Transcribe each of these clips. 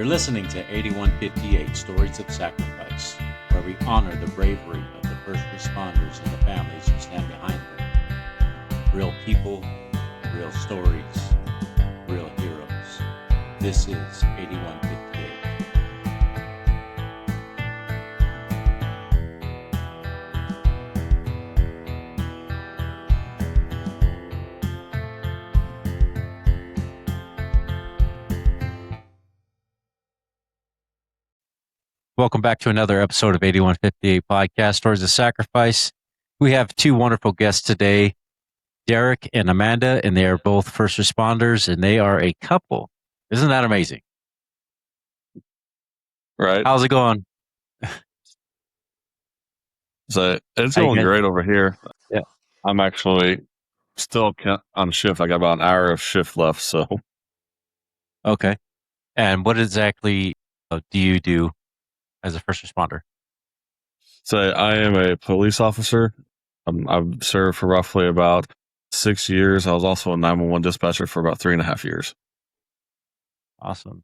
You're listening to 8158 Stories of Sacrifice, where we honor the bravery of the first responders and the families who stand behind them. Real people, real stories, real heroes. This is 8158. Welcome back to another episode of 8158 Podcast, Stories of Sacrifice. We have two wonderful guests today, Derek and Amanda, and they are both first responders, and they are a couple. Isn't that amazing? Right. How's it going? So it's going great over here. Yeah. I'm actually still on shift. I got about an hour of shift left. So. Okay. And what exactly do you do as a first responder? So I am a police officer. I've served for roughly about 6 years. I was also a 911 dispatcher for about 3.5 years. Awesome.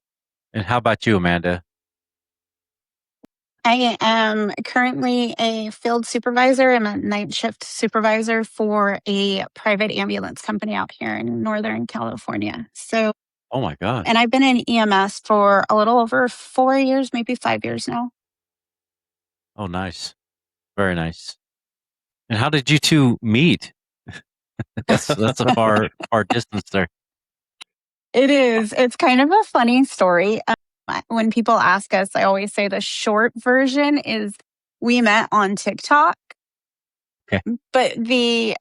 And how about you, Amanda? I am currently a field supervisor. I'm a night shift supervisor for a private ambulance company out here in Northern California. So, oh my God. And I've been in EMS for a little over 4 years, maybe 5 years now. Oh, nice. Very nice. And how did you two meet? that's a far distance there. It is. It's kind of a funny story. When people ask us, I always say the short version is we met on TikTok. Okay. But the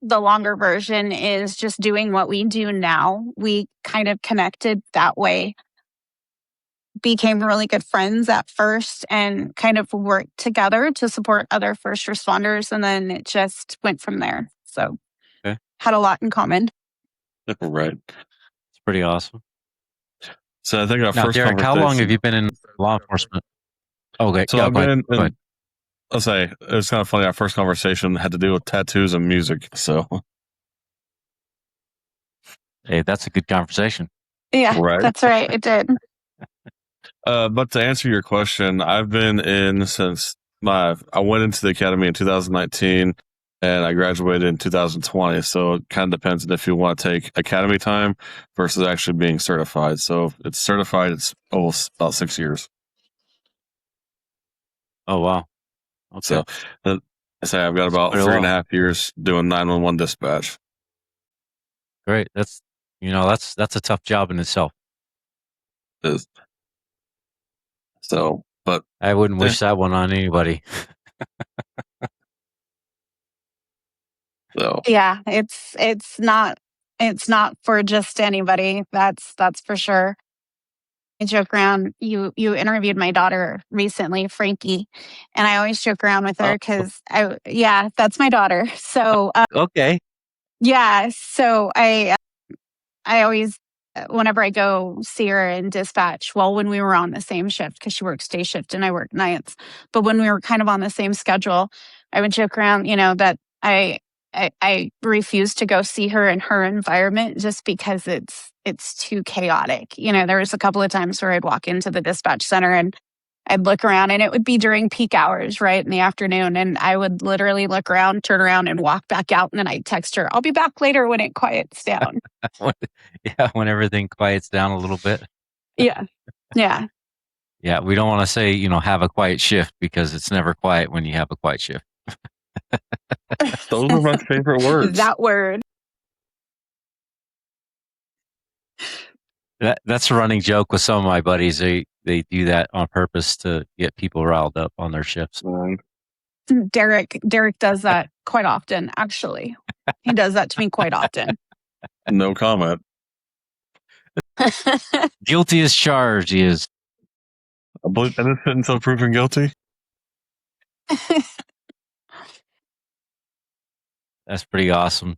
longer version is just doing what we do now. We kind of connected that way, became really good friends at first, and kind of worked together to support other first responders. And then it just went from there. So had a lot in common. Right. It's pretty awesome. So I think our first Derek, conversation. how long have you been in law enforcement? Okay. So I've been in, I'll say it was kind of funny. Our first conversation had to do with tattoos and music. So, hey, that's a good conversation. Yeah, right. That's right. It did. But to answer your question, I've been in since I went into the academy in 2019 and I graduated in 2020. So it kind of depends on if you want to take academy time versus actually being certified. So if it's certified, it's almost about 6 years. Oh, wow. Okay. So I say I've got about 3.5 years doing 911 dispatch. Great. That's a tough job in itself. It is. So, but I wouldn't wish that one on anybody. So yeah, it's not for just anybody. That's for sure. I joke around. You interviewed my daughter recently, Frankie, and I always joke around with her because that's my daughter. So okay, yeah. So I always, whenever I go see her in dispatch, well, when we were on the same shift, because she works day shift and I work nights, but when we were kind of on the same schedule, I would joke around, that I refuse to go see her in her environment just because it's too chaotic. There was a couple of times where I'd walk into the dispatch center and I'd look around, and it would be during peak hours, right, in the afternoon. And I would literally look around, turn around, and walk back out. And then I'd text her, I'll be back later when it quiets down. when everything quiets down a little bit. Yeah. Yeah. Yeah. We don't want to say, have a quiet shift, because it's never quiet when you have a quiet shift. Those are my favorite words. That word. That's a running joke with some of my buddies. They do that on purpose to get people riled up on their shifts. Derek does that quite often, actually. He does that to me quite often. No comment. Guilty as charged, he is. I believe innocent until proven guilty. That's pretty awesome.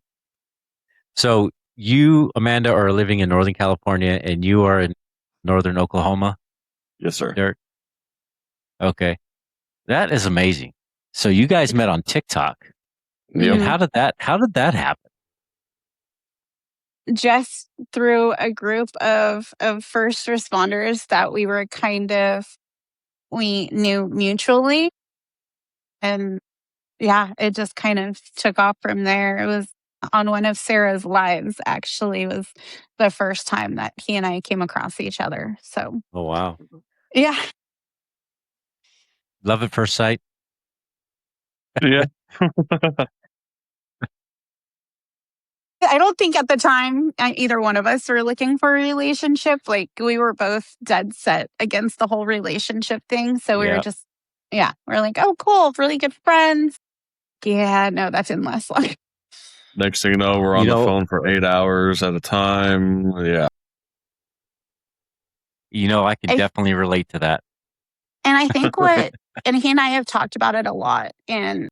So you, Amanda, are living in Northern California, and you are in Northern Oklahoma? Yes, sir. Derek? Okay. That is amazing. So you guys met on TikTok. Yep. And how did that happen? just through a group of first responders that we knew mutually. And yeah, it just kind of took off from there. It was on one of Sarah's lives, actually, was the first time that he and I came across each other. So, Oh, wow. yeah. Love at first sight. Yeah. I don't think at the time either one of us were looking for a relationship. Like, we were both dead set against the whole relationship thing. So we were Yep. just, we're like, oh, cool, really good friends. Yeah, no, that didn't last long. Next thing you know, we're on the phone for 8 hours at a time. Yeah. I can definitely relate to that. And I think and he and I have talked about it a lot. And,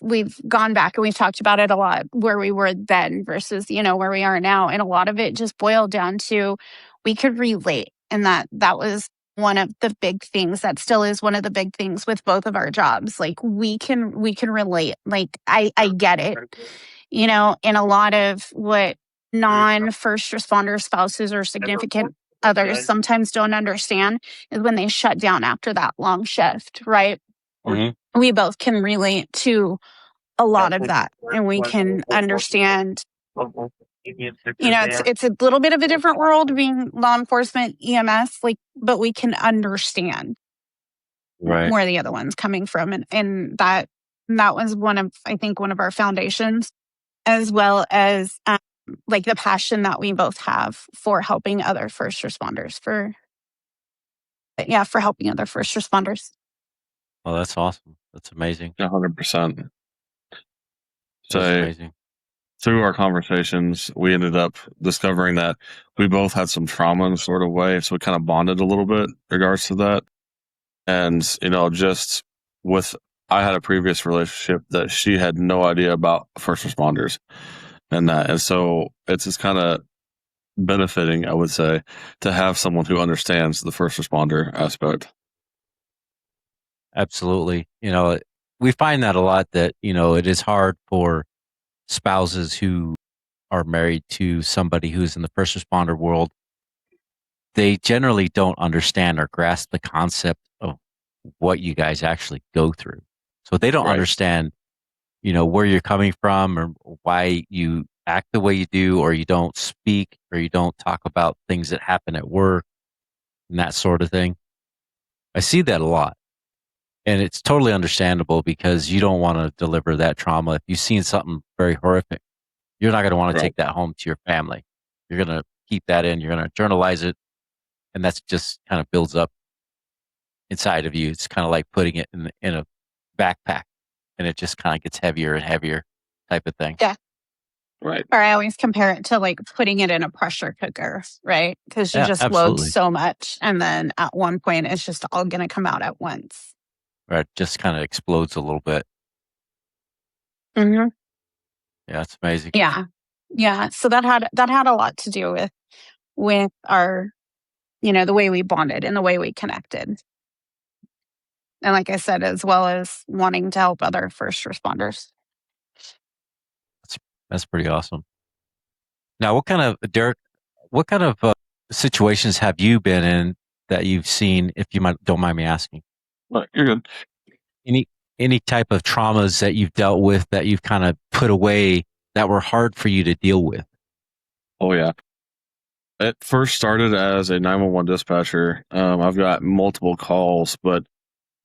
we've gone back and we've talked about it a lot, where we were then versus, where we are now. And a lot of it just boiled down to we could relate. And that was one of the big things. That still is one of the big things with both of our jobs. Like, we can relate. Like, I get it. And a lot of what non-first responder spouses or significant others sometimes don't understand is when they shut down after that long shift, right? Mm-hmm. We both can relate to a lot of that, and we can understand. It's a little bit of a different world being law enforcement, EMS, but we can understand where the other one's coming from, and that was one of our foundations, as well as the passion that we both have for helping other first responders. For helping other first responders. Oh, that's awesome. That's amazing. 100%. That's amazing. Through our conversations, we ended up discovering that we both had some trauma in a sort of way. So we kind of bonded a little bit in regards to that. And, just I had a previous relationship that she had no idea about first responders and that. And so it's just kind of benefiting, I would say, to have someone who understands the first responder aspect. Absolutely. We find that a lot, that, it is hard for spouses who are married to somebody who's in the first responder world. They generally don't understand or grasp the concept of what you guys actually go through. So they don't understand, where you're coming from, or why you act the way you do, or you don't speak, or you don't talk about things that happen at work and that sort of thing. I see that a lot. And it's totally understandable, because you don't want to deliver that trauma. If you've seen something very horrific, you're not going to want to take that home to your family. You're going to keep that in. You're going to journalize it. And that's just kind of builds up inside of you. It's kind of like putting it in a backpack, and it just kind of gets heavier and heavier, type of thing. Yeah. Right. Or I always compare it to putting it in a pressure cooker, right? Because you just load so much, and then at one point it's just all going to come out at once. Right. Just kind of explodes a little bit. Mm-hmm. Yeah, it's amazing. Yeah. Yeah. So that had a lot to do with our, the way we bonded and the way we connected. And like I said, as well as wanting to help other first responders. That's pretty awesome. Now, Derek, what kind of situations have you been in that you've seen, if you don't mind me asking? No, you're good. Any type of traumas that you've dealt with that you've kind of put away that were hard for you to deal with? Oh, yeah. It first started as a 911 dispatcher. I've got multiple calls, but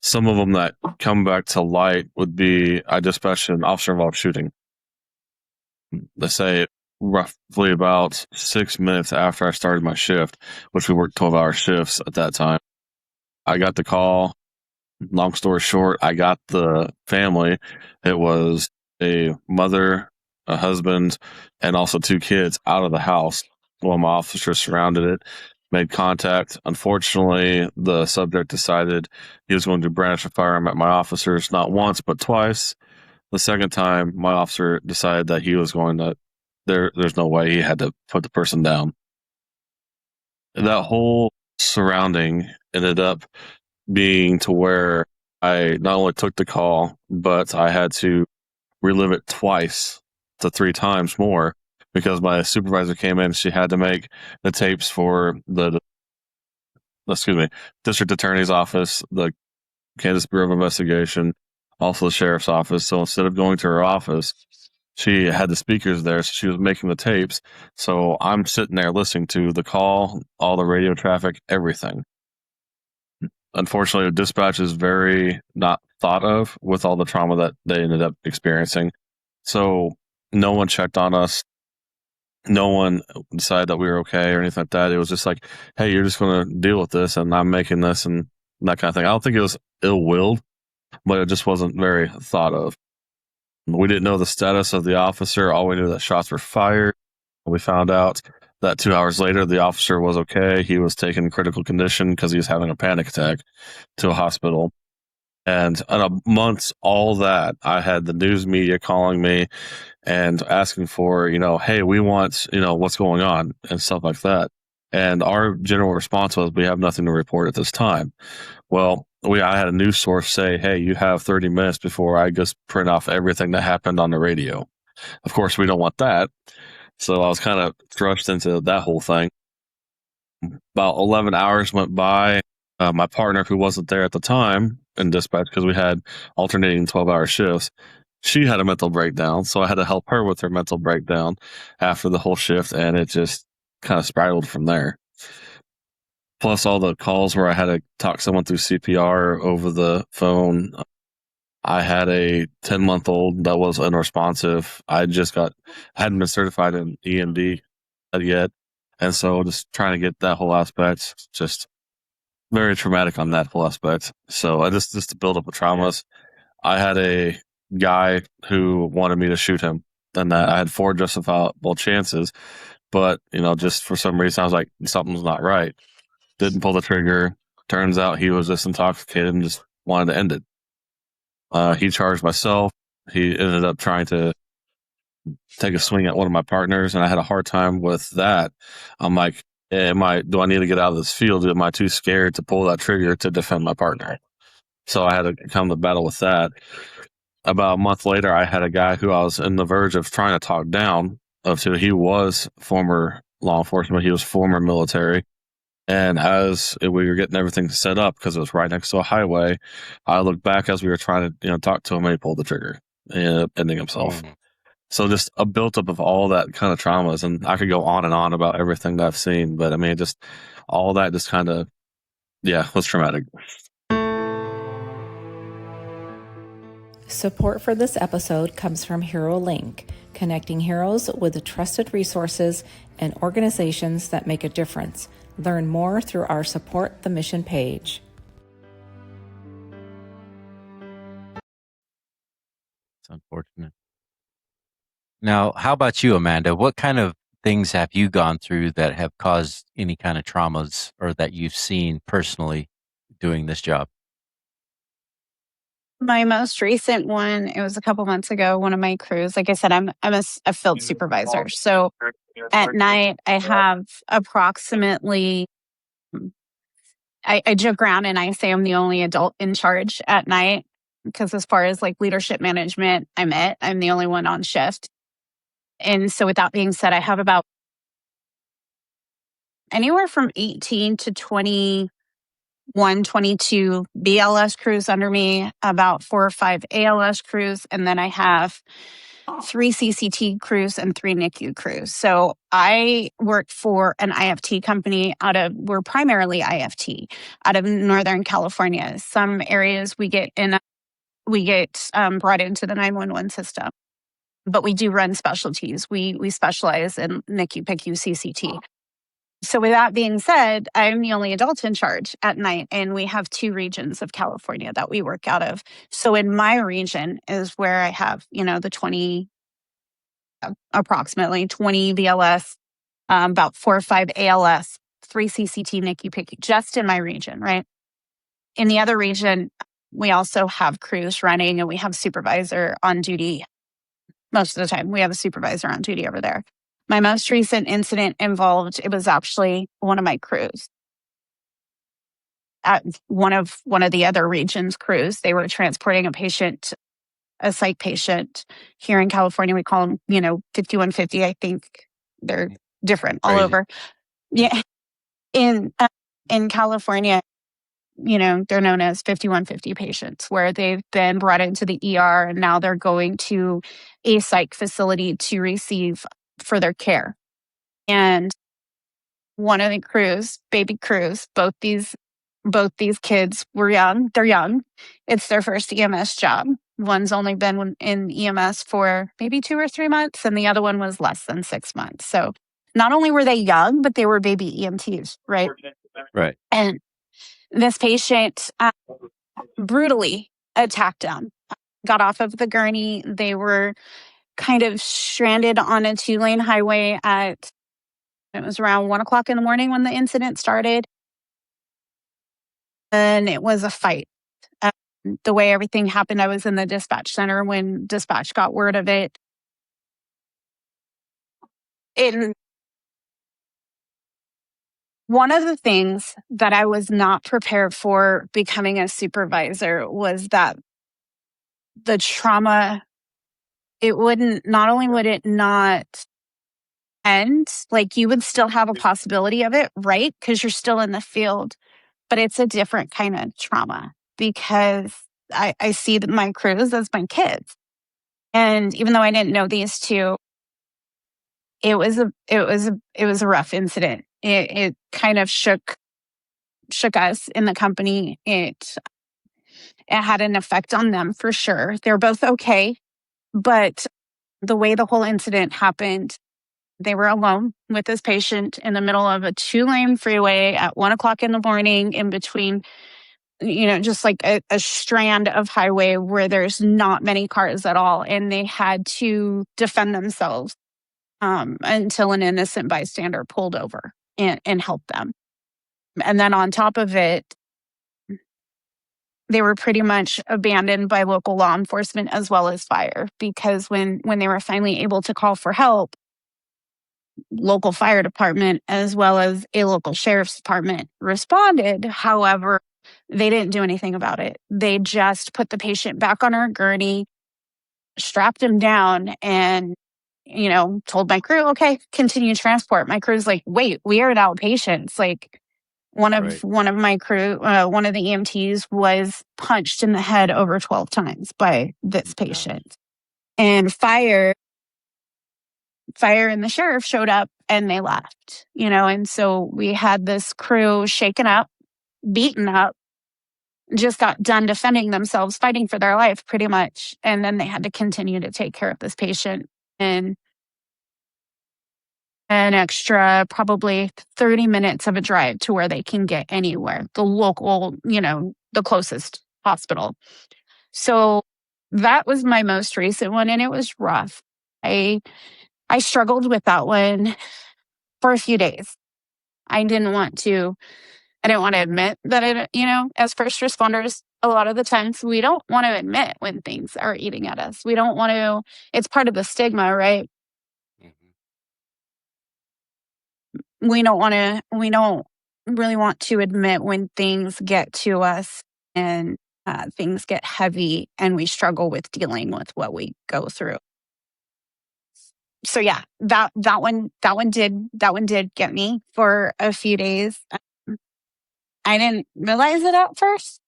some of them that come back to light would be I dispatched an officer-involved shooting. Let's say roughly about 6 minutes after I started my shift, which we worked 12-hour shifts at that time. I got the call. Long story short, I got the family. It was a mother, a husband, and also 2 kids out of the house while my officers surrounded it, made contact. Unfortunately, the subject decided he was going to brandish a firearm at my officers, not once, but twice. The second time, my officer decided that he was going to, there's no way, he had to put the person down. That whole surrounding ended up being to where I not only took the call, but I had to relive it twice to 3 times more because my supervisor came in. She had to make the tapes for the district attorney's office, the Kansas Bureau of Investigation, also the sheriff's office. So instead of going to her office, she had the speakers there, so she was making the tapes. So I'm sitting there listening to the call, all the radio traffic, everything. Unfortunately, dispatch is very not thought of with all the trauma that they ended up experiencing. So no one checked on us. No one decided that we were okay or anything like that. It was just like, hey, you're just going to deal with this, and I'm making this and that kind of thing. I don't think it was ill-willed, but it just wasn't very thought of. We didn't know the status of the officer. All we knew that shots were fired. We found out that 2 hours later, the officer was okay. He was taken in critical condition because he was having a panic attack to a hospital. And amongst all that, I had the news media calling me and asking for, hey, we want, what's going on and stuff like that. And our general response was, we have nothing to report at this time. Well, I had a news source say, hey, you have 30 minutes before I just print off everything that happened on the radio. Of course, we don't want that. So I was kind of thrust into that whole thing. About 11 hours went by. My partner, who wasn't there at the time in dispatch, because we had alternating 12-hour shifts, she had a mental breakdown. So I had to help her with her mental breakdown after the whole shift, and it just kind of spiraled from there. Plus all the calls where I had to talk someone through CPR over the phone. I had a 10-month-old that was unresponsive. I hadn't been certified in EMD yet. And so just trying to get that whole aspect, just very traumatic on that whole aspect. So I just to build up the traumas. I had a guy who wanted me to shoot him, and that I had 4 justifiable chances. But, just for some reason, I was like, something's not right. Didn't pull the trigger. Turns out he was just intoxicated and just wanted to end it. He charged myself. He ended up trying to take a swing at one of my partners, and I had a hard time with that. I'm like, do I need to get out of this field? Am I too scared to pull that trigger to defend my partner? So I had to come to battle with that. About a month later, I had a guy who I was in the verge of trying to talk down to. He was former law enforcement. He was former military. And as we were getting everything set up, because it was right next to a highway, I looked back as we were trying to talk to him, and he pulled the trigger, ending himself. So just a buildup of all that kind of traumas, and I could go on and on about everything that I've seen, but I mean, just all that just kind of, was traumatic. Support for this episode comes from HeroLink, connecting heroes with the trusted resources and organizations that make a difference. Learn more through our Support the Mission page. It's unfortunate. Now, how about you, Amanda? What kind of things have you gone through that have caused any kind of traumas, or that you've seen personally doing this job? My most recent one, it was a couple months ago, one of my crews. Like I said, I'm a field supervisor. So at night, I have approximately, I joke around and I say I'm the only adult in charge at night, because as far as like leadership management, I'm the only one on shift. And so with that being said, I have about anywhere from 18 to 21, 22 BLS crews under me, about 4 or 5 ALS crews, and then I have 3 CCT crews and 3 NICU crews. So I work for an IFT company we're primarily IFT out of Northern California. Some areas we get brought into the 911 system, but we do run specialties. We specialize in NICU, PICU, CCT. So with that being said, I'm the only adult in charge at night, and we have 2 regions of California that we work out of. So in my region is where I have, the approximately 20 BLS, about 4 or 5 ALS, 3 CCT, NICU, PICU, just in my region, right? In the other region, we also have crews running, and we have supervisor on duty. Most of the time, we have a supervisor on duty over there. My most recent incident it was actually one of my crews. At one of the other region's crews, they were transporting a patient a psych patient. Here in California, we call them, 5150. I think they're different all Crazy. over. Yeah. In California, they're known as 5150 patients, where they've been brought into the ER and now they're going to a psych facility to receive further care. And one of the crews, baby crews, both these kids were young. They're young. It's their first EMS job. One's only been in EMS for maybe 2 or 3 months, and the other one was less than 6 months. So not only were they young, but they were baby EMTs, right? Right. And this patient brutally attacked them. Got off of the gurney. They were kind of stranded on a 2-lane highway it was around 1:00 in the morning when the incident started. And it was a fight. The way everything happened, I was in the dispatch center when dispatch got word of it. One of the things that I was not prepared for becoming a supervisor was that the trauma, not only would it not end, like you would still have a possibility of it, right? Because you're still in the field, but it's a different kind of trauma because I see my crews as my kids. And even though I didn't know these two, it was a rough incident. It kind of shook us in the company. It had an effect on them for sure. They're both okay, but the way the whole incident happened, they were alone with this patient in the middle of a 2-lane freeway at 1:00 in the morning in between, just like a strand of highway where there's not many cars at all. And they had to defend themselves until an innocent bystander pulled over and helped them. And then on top of it, they were pretty much abandoned by local law enforcement as well as fire, because when they were finally able to call for help, local fire department as well as a local sheriff's department responded. However, they didn't do anything about it. They just put the patient back on her gurney, strapped him down, and told my crew, okay, continue transport. My crew's like, wait, we are now patients. Like one of my crew, one of the EMTs was punched in the head over 12 times by this patient. And fire and the sheriff showed up and they left, and so we had this crew shaken up, beaten up, just got done defending themselves, fighting for their life pretty much. And then they had to continue to take care of this patient. And an extra probably 30 minutes of a drive to where they can get anywhere, the local, the closest hospital. So that was my most recent one, and it was rough. I struggled with that one for a few days. I didn't want to admit that as first responders, a lot of the times we don't want to admit when things are eating at us. We don't want to, it's part of the stigma, right? We don't really want to admit when things get to us and things get heavy and we struggle with dealing with what we go through. So yeah, that one did get me for a few days. I didn't realize it at first,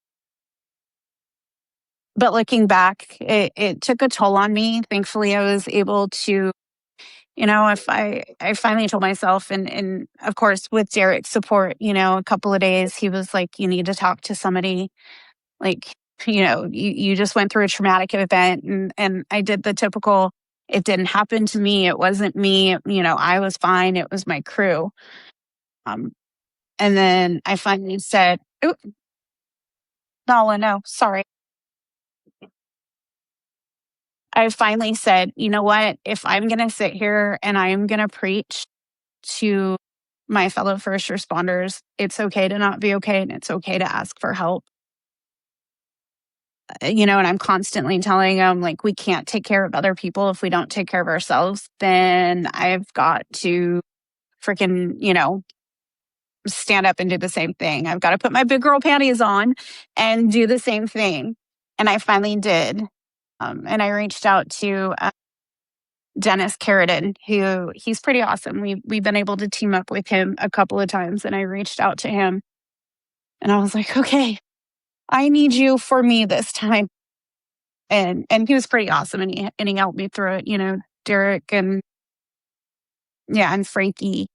but looking back, it took a toll on me. Thankfully, I was able to, if I finally told myself, and of course with Derek's support, a couple of days, he was like, you need to talk to somebody. Like, you just went through a traumatic event, and I did the typical, it didn't happen to me. It wasn't me. I was fine. It was my crew. And then I finally said, no, sorry. I finally said, you know what? If I'm going to sit here and I'm going to preach to my fellow first responders, it's okay to not be okay, and it's okay to ask for help. And I'm constantly telling them, like, we can't take care of other people if we don't take care of ourselves. Then I've got to freaking, stand up and do the same thing. I've got to put my big girl panties on and do the same thing. And I finally did. And I reached out to Dennis Carradine, who he's pretty awesome. We've been able to team up with him a couple of times, and I reached out to him, and I was like, okay, I need you for me this time. And he was pretty awesome, and he helped me through it. Derek and Frankie.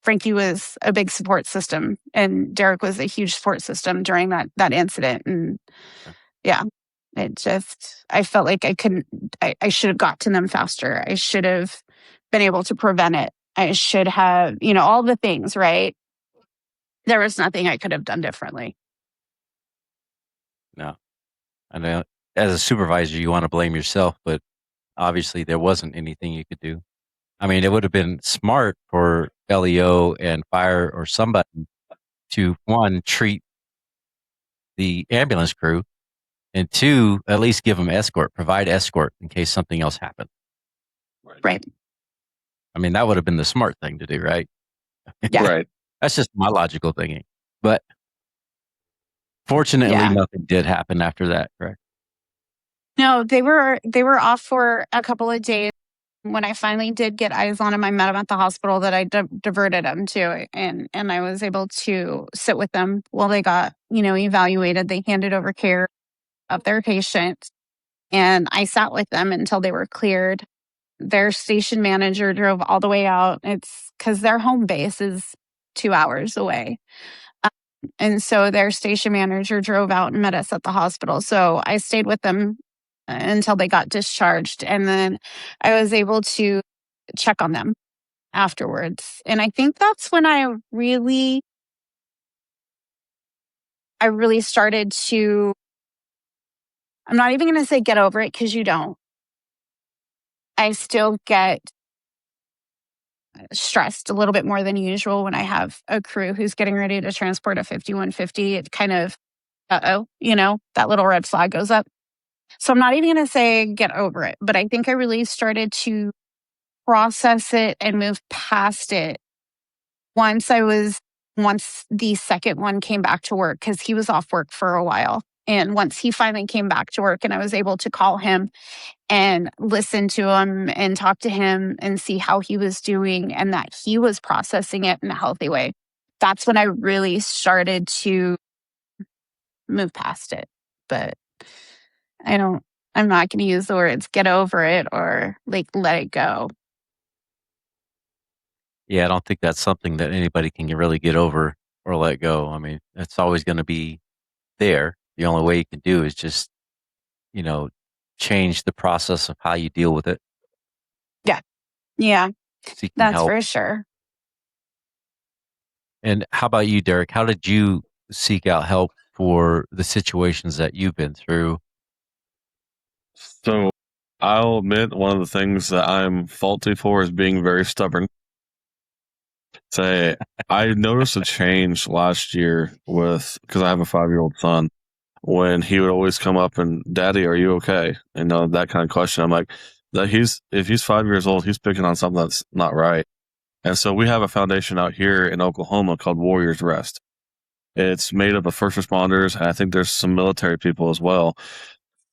Frankie was a big support system, and Derek was a huge support system during that incident. And yeah, I felt like I should have got to them faster. I should have been able to prevent it. I should have, all the things, right? There was nothing I could have done differently. No. I know as a supervisor, you want to blame yourself, but obviously there wasn't anything you could do. I mean, it would have been smart for LEO and fire or somebody to, one, treat the ambulance crew, and two, at least give them provide escort in case something else happened. Right. I mean, that would have been the smart thing to do, right? Yeah. Right. That's just my logical thinking. But fortunately, nothing did happen after that, correct? No, they were off for a couple of days. When I finally did get eyes on him, I met them at the hospital that I diverted them to, and I was able to sit with them while they got, evaluated. They handed over care of their patient, and I sat with them until they were cleared. Their station manager drove all the way out. It's because their home base is 2 hours away. And so their station manager drove out and met us at the hospital. So I stayed with them until they got discharged. And then I was able to check on them afterwards. And I think that's when I really started to, I'm not even going to say get over it, because you don't. I still get stressed a little bit more than usual when I have a crew who's getting ready to transport a 5150. It kind of, that little red flag goes up. So I'm not even going to say get over it, but I think I really started to process it and move past it once the second one came back to work, because he was off work for a while. And once he finally came back to work and I was able to call him and listen to him and talk to him and see how he was doing and that he was processing it in a healthy way, that's when I really started to move past it. But I'm not going to use the words get over it or like let it go. Yeah, I don't think that's something that anybody can really get over or let go. I mean, it's always going to be there. The only way you can do is just, change the process of how you deal with it. Yeah, Seeking that's help. for sure. And how about you, Derek? How did you seek out help for the situations that you've been through? So I'll admit one of the things that I'm faulty for is being very stubborn. I noticed a change last year because I have a 5-year-old son, when he would always come up and, Daddy, are you okay? And that kind of question. I'm like, if he's 5 years old, he's picking on something that's not right. And so we have a foundation out here in Oklahoma called Warriors Rest. It's made up of first responders, and I think there's some military people as well.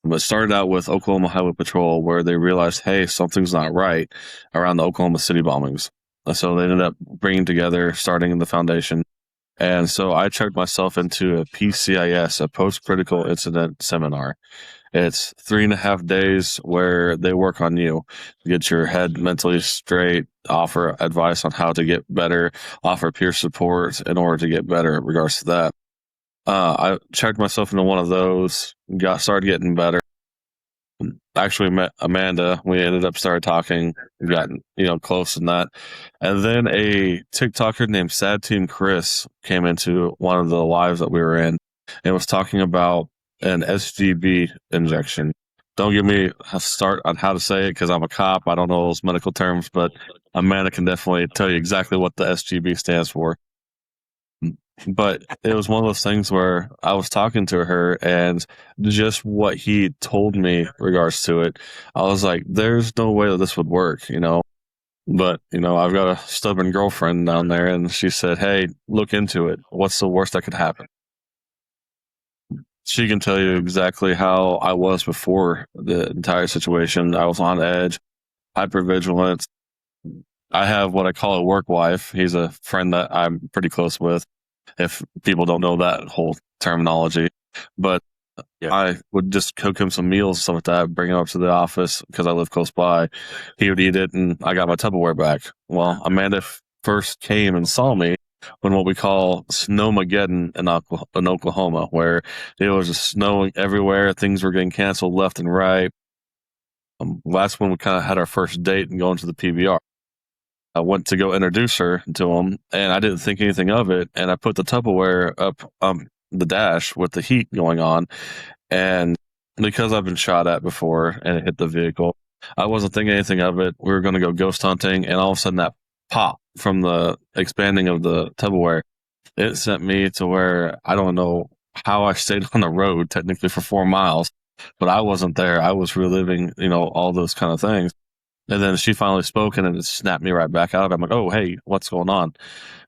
But it started out with Oklahoma Highway Patrol, where they realized, hey, something's not right around the Oklahoma City bombings. And so they ended up bringing together, starting in the foundation. And so I checked myself into a PCIS, a post-critical incident seminar. It's 3.5 days where they work on you, get your head mentally straight, offer advice on how to get better, offer peer support in order to get better in regards to that. I checked myself into one of those, started getting better. Actually met Amanda. We ended up started talking, gotten close in that. And then a TikToker named Sad Team Chris came into one of the lives that we were in and was talking about an SGB injection. Don't give me a start on how to say it, because I'm a cop. I don't know those medical terms, but Amanda can definitely tell you exactly what the SGB stands for. But it was one of those things where I was talking to her, and just what he told me in regards to it, I was like, there's no way that this would work, But, I've got a stubborn girlfriend down there, and she said, hey, look into it. What's the worst that could happen? she can tell you exactly how I was before the entire situation. I was on edge, hypervigilant. I have what I call a work wife. He's a friend that I'm pretty close with, if people don't know that whole terminology. But Yeah. I would just cook him some meals, stuff like that, bring him up to the office because I live close by. He would eat it, and I got my Tupperware back. Well, Amanda first came and saw me when what we call snowmageddon in Oklahoma, where it was just snowing everywhere. Things were getting canceled left and right. That's when we kind of had our first date and going to the PBR. I went to go introduce her to him, and I didn't think anything of it. And I put the Tupperware up the dash with the heat going on. And because I've been shot at before and it hit the vehicle, I wasn't thinking anything of it. We were going to go ghost hunting, and all of a sudden that pop from the expanding of the Tupperware, it sent me to where I don't know how I stayed on the road technically for 4 miles, but I wasn't there. I was reliving, all those kind of things. And then she finally spoke, and it snapped me right back out. I'm like, oh, hey, what's going on?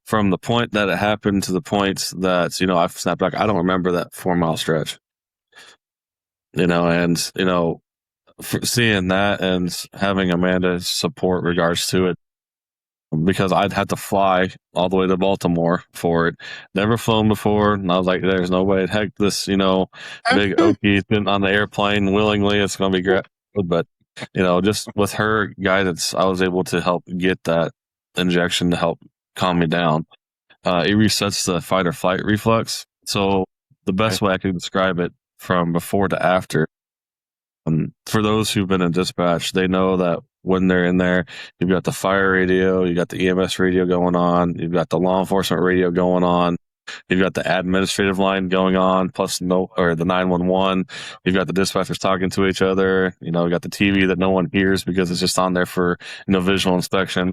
From the point that it happened to the point that, I've snapped back, I don't remember that 4 mile stretch. And, seeing that and having Amanda's support regards to it, because I'd had to fly all the way to Baltimore for it. Never flown before. And I was like, there's no way. Heck, this, big Okie been on the airplane willingly. It's going to be great. But, just with her guidance, I was able to help get that injection to help calm me down. It resets the fight or flight reflex. So the best way I could describe it from before to after, for those who've been in dispatch, they know that when they're in there, you've got the fire radio, you got the EMS radio going on, you've got the law enforcement radio going on, you've got the administrative line going on, plus the 911. You've got the dispatchers talking to each other. You got the TV that no one hears because it's just on there for visual inspection.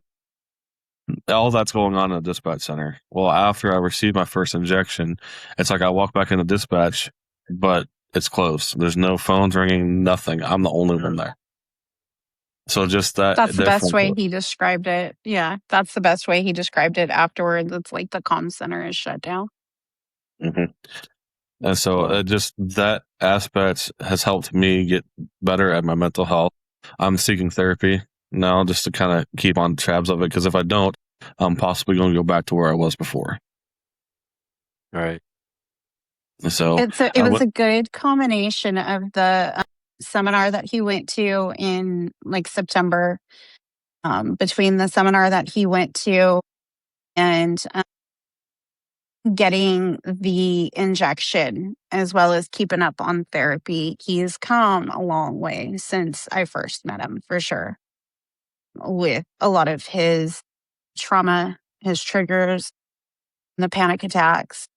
All that's going on in the dispatch center. Well, after I received my first injection, it's like I walk back into dispatch, but it's closed. There's no phones ringing, nothing. I'm the only one there. So just that. That's the best way he described it. Yeah, that's the best way he described it afterwards. It's like the comm center is shut down. Mm-hmm. And so just that aspect has helped me get better at my mental health. I'm seeking therapy now just to kind of keep on tabs of it, because if I don't, I'm possibly going to go back to where I was before. All right. So it was a good combination of the seminar that he went to in like September, between the seminar that he went to and getting the injection, as well as keeping up on therapy. He's come a long way since I first met him, for sure, with a lot of his trauma, his triggers, the panic attacks.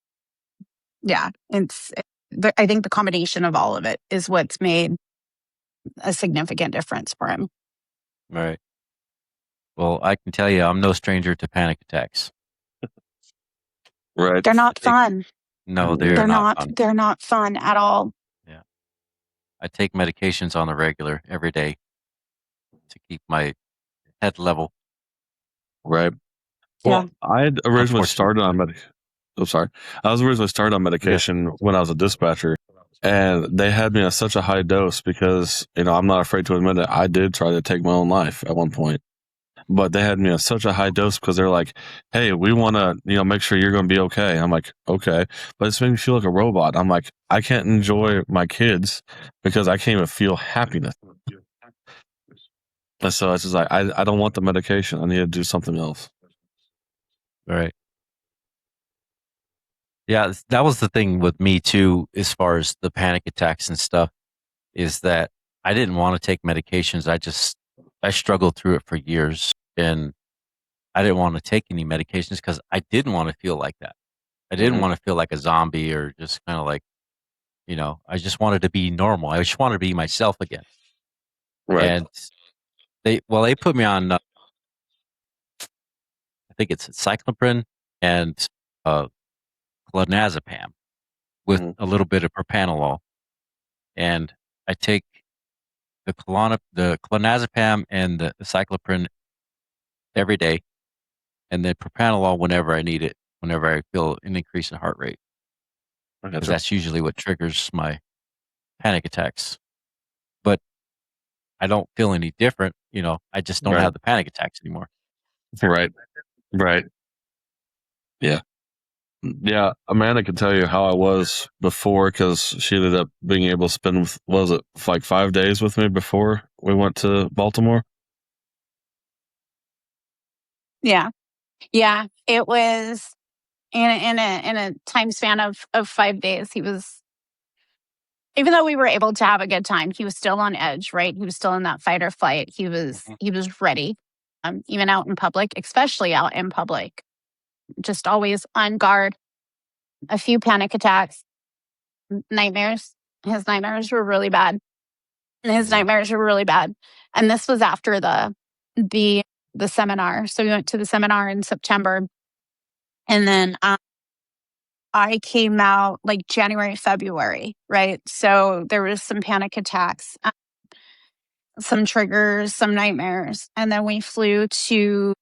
Yeah, I think the combination of all of it is what's made a significant difference for him. Right. Well, I can tell you, I'm no stranger to panic attacks. Right. They're not fun. No, they're not fun. They're not fun at all. Yeah. I take medications on the regular every day to keep my head level. Right. Well, I had originally started on I was originally started on medication when I was a dispatcher, and they had me at such a high dose because, I'm not afraid to admit it, I did try to take my own life at one point. But they had me at such a high dose because they're like, hey, we want to, make sure you're going to be okay. I'm like, okay. But it's making me feel like a robot. I'm like, I can't enjoy my kids because I can't even feel happiness. And so it's just like, I don't want the medication. I need to do something else. Right. Yeah, that was the thing with me too, as far as the panic attacks and stuff, is that I didn't want to take medications. I struggled through it for years, and I didn't want to take any medications because I didn't want to feel like that. I didn't want to feel like a zombie or just kind of like, I just wanted to be normal. I just wanted to be myself again. Right. And they put me on, I think it's cyclopram and clonazepam with a little bit of propranolol. And I take the clonazepam and the cyclopram every day, and then propranolol whenever I need it, whenever I feel an increase in heart rate. I because gotcha. that's usually what triggers my panic attacks. But I don't feel any different. I just don't Right. have the panic attacks anymore. Right. Right. Yeah. Yeah. Amanda can tell you how I was before because she ended up being able to spend, was it like 5 days with me before we went to Baltimore? Yeah. Yeah. It was in a time span of 5 days. He was, even though we were able to have a good time, he was still on edge, right? He was still in that fight or flight. He was ready. Even out in public, especially out in public, just always on guard. A few panic attacks, nightmares. His nightmares were really bad. And this was after the seminar. So we went to the seminar in September, and then I came out like January, February, right? So there was some panic attacks, some triggers, some nightmares, and then we flew to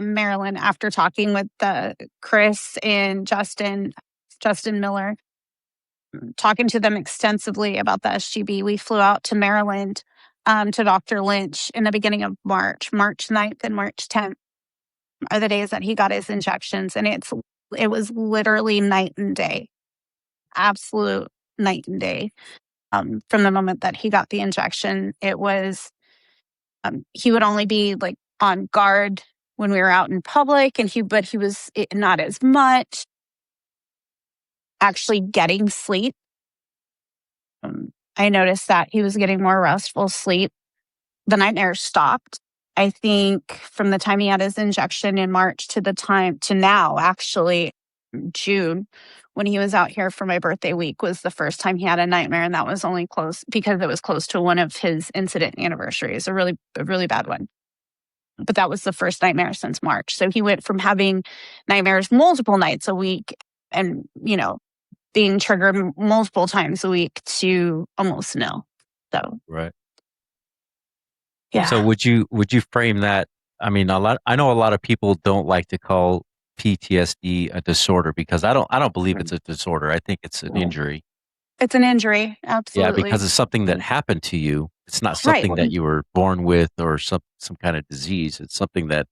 Maryland after talking with Chris and Justin Miller, talking to them extensively about the SGB. We flew out to Maryland to Dr. Lynch in the beginning of March 9th and March 10th are the days that he got his injections. And it was literally night and day, absolute night and day. From the moment that he got the injection, it was, he would only be like on guard when we were out in public, but he was not as much actually getting sleep. I noticed that he was getting more restful sleep. The nightmares stopped. I think from the time he had his injection in March to now, actually, June, when he was out here for my birthday week, was the first time he had a nightmare. And that was only close because it was close to one of his incident anniversaries, a really bad one. But that was the first nightmare since March. So he went from having nightmares multiple nights a week and, being triggered multiple times a week to almost nil. So, Right. yeah. So would you frame that? I mean, I know a lot of people don't like to call PTSD a disorder because I don't believe it's a disorder. I think it's an injury. It's an injury. Yeah, Absolutely. because it's something that happened to you. It's not Right. something that you were born with or some kind of disease. It's something that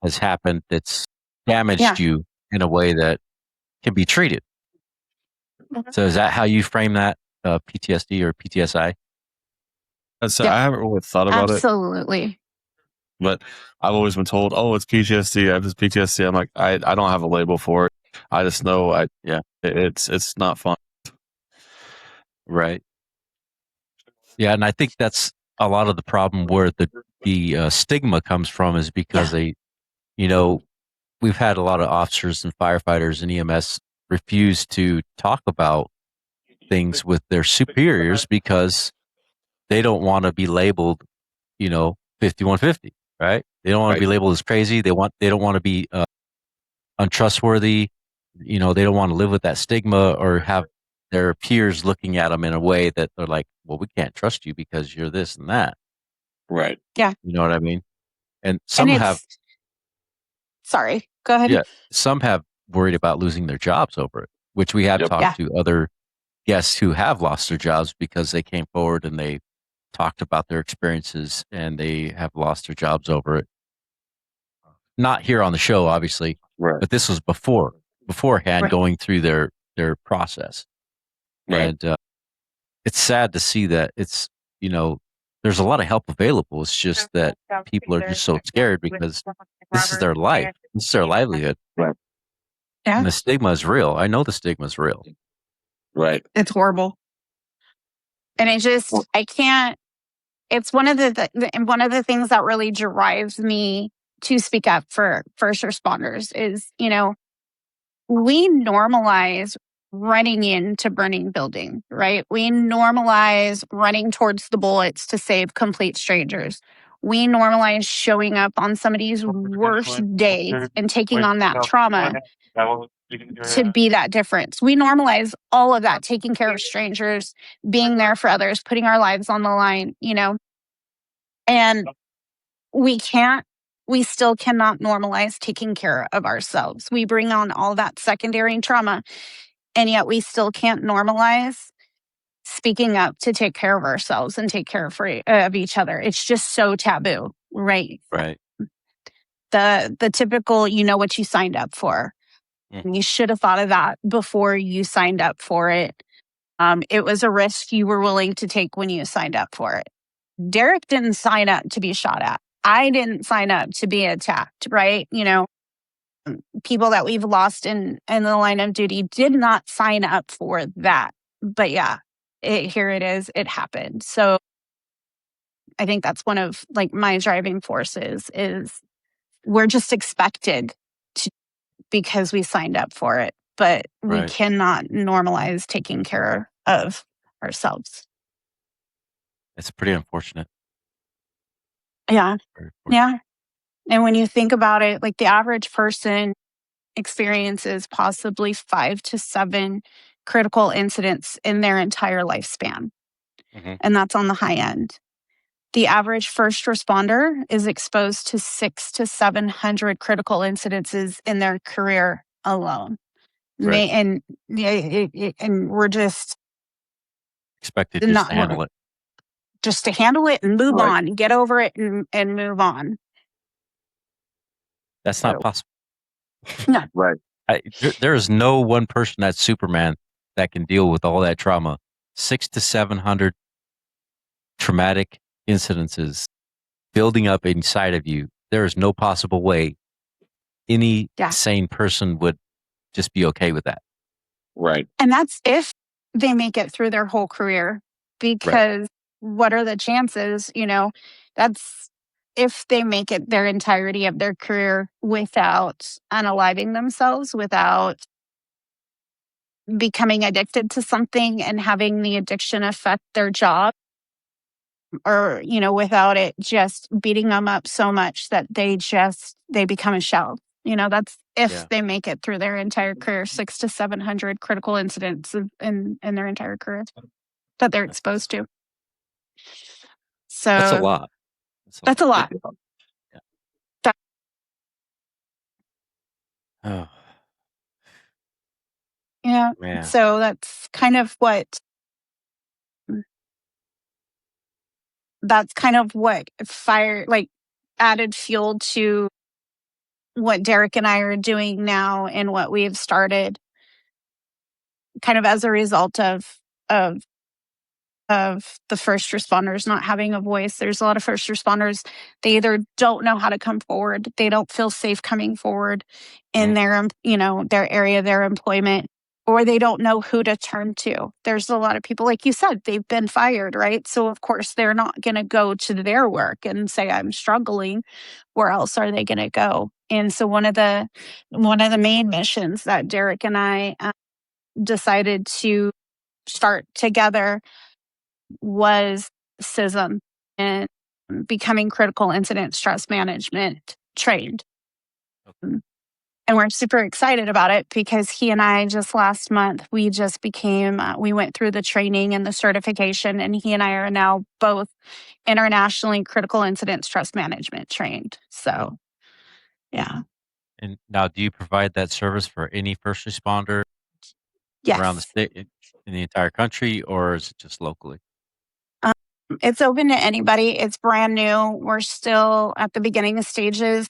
has happened that's damaged Yeah. you in a way that can be treated. So is that how you frame that, PTSD or PTSI? So Yeah. I haven't really thought about it, Absolutely. but I've always been told, "Oh, it's PTSD. I have this PTSD." I'm like, I don't have a label for it. I just know it's not fun. Right. Yeah, and I think that's a lot of the problem where the stigma comes from is because we've had a lot of officers and firefighters and EMS refuse to talk about things with their superiors because they don't want to be labeled, 5150, right? They don't want to be labeled as crazy. They don't want to be untrustworthy. They don't want to live with that stigma or have their peers looking at them in a way that they're like, well, we can't trust you because you're this and that. Right. Yeah. You know what I mean? And some have, sorry, go ahead. yeah, some have worried about losing their jobs over it, which we have talked to other guests who have lost their jobs because they came forward and they talked about their experiences and they have lost their jobs over it. Not here on the show, obviously, but this was beforehand going through their process. Right. And it's sad to see that it's, there's a lot of help available. It's just that people are just so scared because this is their life. This is their livelihood. Right. Yeah. And the stigma is real. I know the stigma is real. Right. It's horrible. And I can't, it's one of the things that really drives me to speak up for first responders is, we normalize running into burning building, right? We normalize running towards the bullets to save complete strangers. We normalize showing up on somebody's worst day and taking on that trauma to be that difference. We normalize all of that, taking care of strangers, being there for others, putting our lives on the line, and we still cannot normalize taking care of ourselves. We bring on all that secondary trauma. and yet we still can't normalize speaking up to take care of ourselves and take care of each other. It's just so taboo, right? Right. The typical, you know what you signed up for. You should have thought of that before you signed up for it. It was a risk you were willing to take when you signed up for it. Derek didn't sign up to be shot at. I didn't sign up to be attacked, right? People that we've lost in the line of duty did not sign up for that. But yeah, here it is. It happened. So I think that's one of like my driving forces is we're just expected to because we signed up for it, but we Right. cannot normalize taking care of ourselves. It's pretty unfortunate. Yeah. Very unfortunate. Yeah. And when you think about it, like the average person experiences possibly 5 to 7 critical incidents in their entire lifespan. Mhm. And that's on the high end. The average first responder is exposed to 600 to 700 critical incidences in their career alone. Right. And we're just Expected just to handle it. just to handle it and move Right. on, get over it and move on. That's not possible. No. Right. There is no one person that's Superman that can deal with all that trauma. 600 to 700 traumatic incidences building up inside of you. There is no possible way any sane person would just be okay with that. Right. And that's if they make it through their whole career, because what are the chances, that's if they make it their entirety of their career without unaliving themselves, without becoming addicted to something and having the addiction affect their job, or, without it just beating them up so much that they become a shell. That's if they make it through their entire career, 600 to 700 critical incidents in their entire career that they're exposed to. So That's a lot. That's a lot. Oh, Yeah. man. So that's kind of what added fuel to what Derek and I are doing now and what we've started kind of as a result of the first responders not having a voice. There's a lot of first responders, they either don't know how to come forward, they don't feel safe coming forward in their area, their employment, or they don't know who to turn to. There's a lot of people, like you said, they've been fired, right? So of course they're not going to go to their work and say, I'm struggling. Where else are they going to go? And so one of the main missions that Derek and I decided to start together was CISM and becoming critical incident stress management trained. And we're super excited about it because he and I just last month, we went through the training and the certification, and he and I are now both internationally critical incident stress management trained. So, yeah. And now, do you provide that service for any first responder around the Yes. state, in the entire country, or is it just locally? It's open to anybody. It's brand new. We're still at the beginning stages.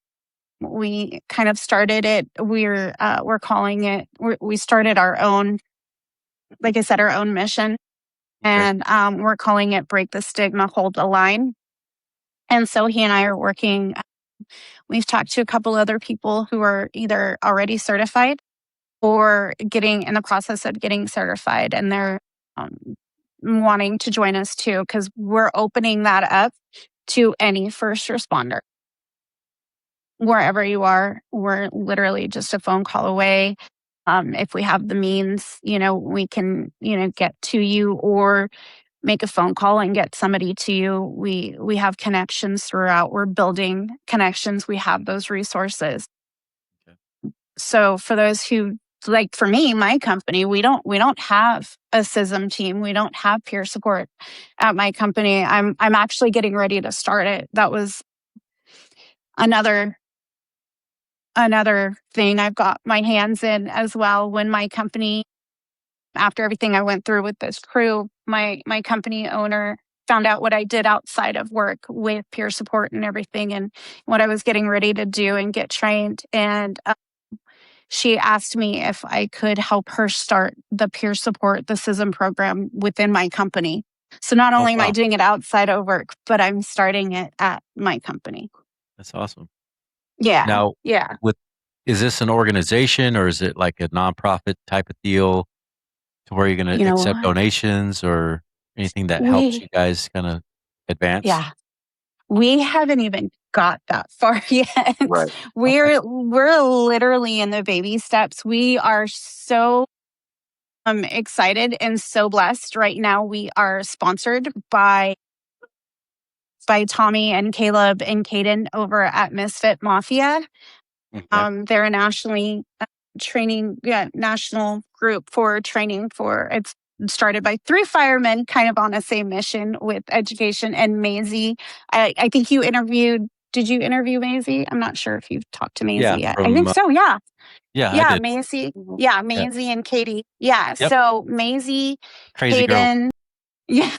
We kind of started it. We're calling it. We started our own, like I said, our own mission, and we're calling it "Break the Stigma, Hold the Line." And so he and I are working. We've talked to a couple other people who are either already certified or getting in the process of getting certified, and they're wanting to join us too, because we're opening that up to any first responder. Wherever you are, we're literally just a phone call away. If we have the means, we can, get to you or make a phone call and get somebody to you. We have connections throughout. We're building connections. We have those resources. Okay. So for those who, like for me, my company, we don't have a CISM team. We don't have peer support at my company. I'm actually getting ready to start it. That was another thing I've got my hands in as well. When my company after everything I went through with this crew, my company owner found out what I did outside of work with peer support and everything, and what I was getting ready to do and get trained. And she asked me if I could help her start the peer support, the CISM program within my company. So not only am I doing it outside of work, but I'm starting it at my company. That's awesome. Yeah. Now, yeah. Is this an organization or is it like a nonprofit type of deal to where you're going to accept donations or anything that helps you guys kind of advance? Yeah. We haven't even got that far yet. Right. We're literally in the baby steps. We are so excited and so blessed. Right now we are sponsored by Tommy and Caleb and Caden over at Misfit Mafia. Okay. They're a national group for training for, it's started by 3 firemen kind of on the same mission with education. And Maisie, I think did you interview Maisie? I'm not sure if you've talked to Maisie yet. I think so, yeah. Yeah, Yeah, I did. Maisie. Yeah, Maisie and Katie. Yeah, Yep. so Maisie, Crazy Caden. girl. Yeah.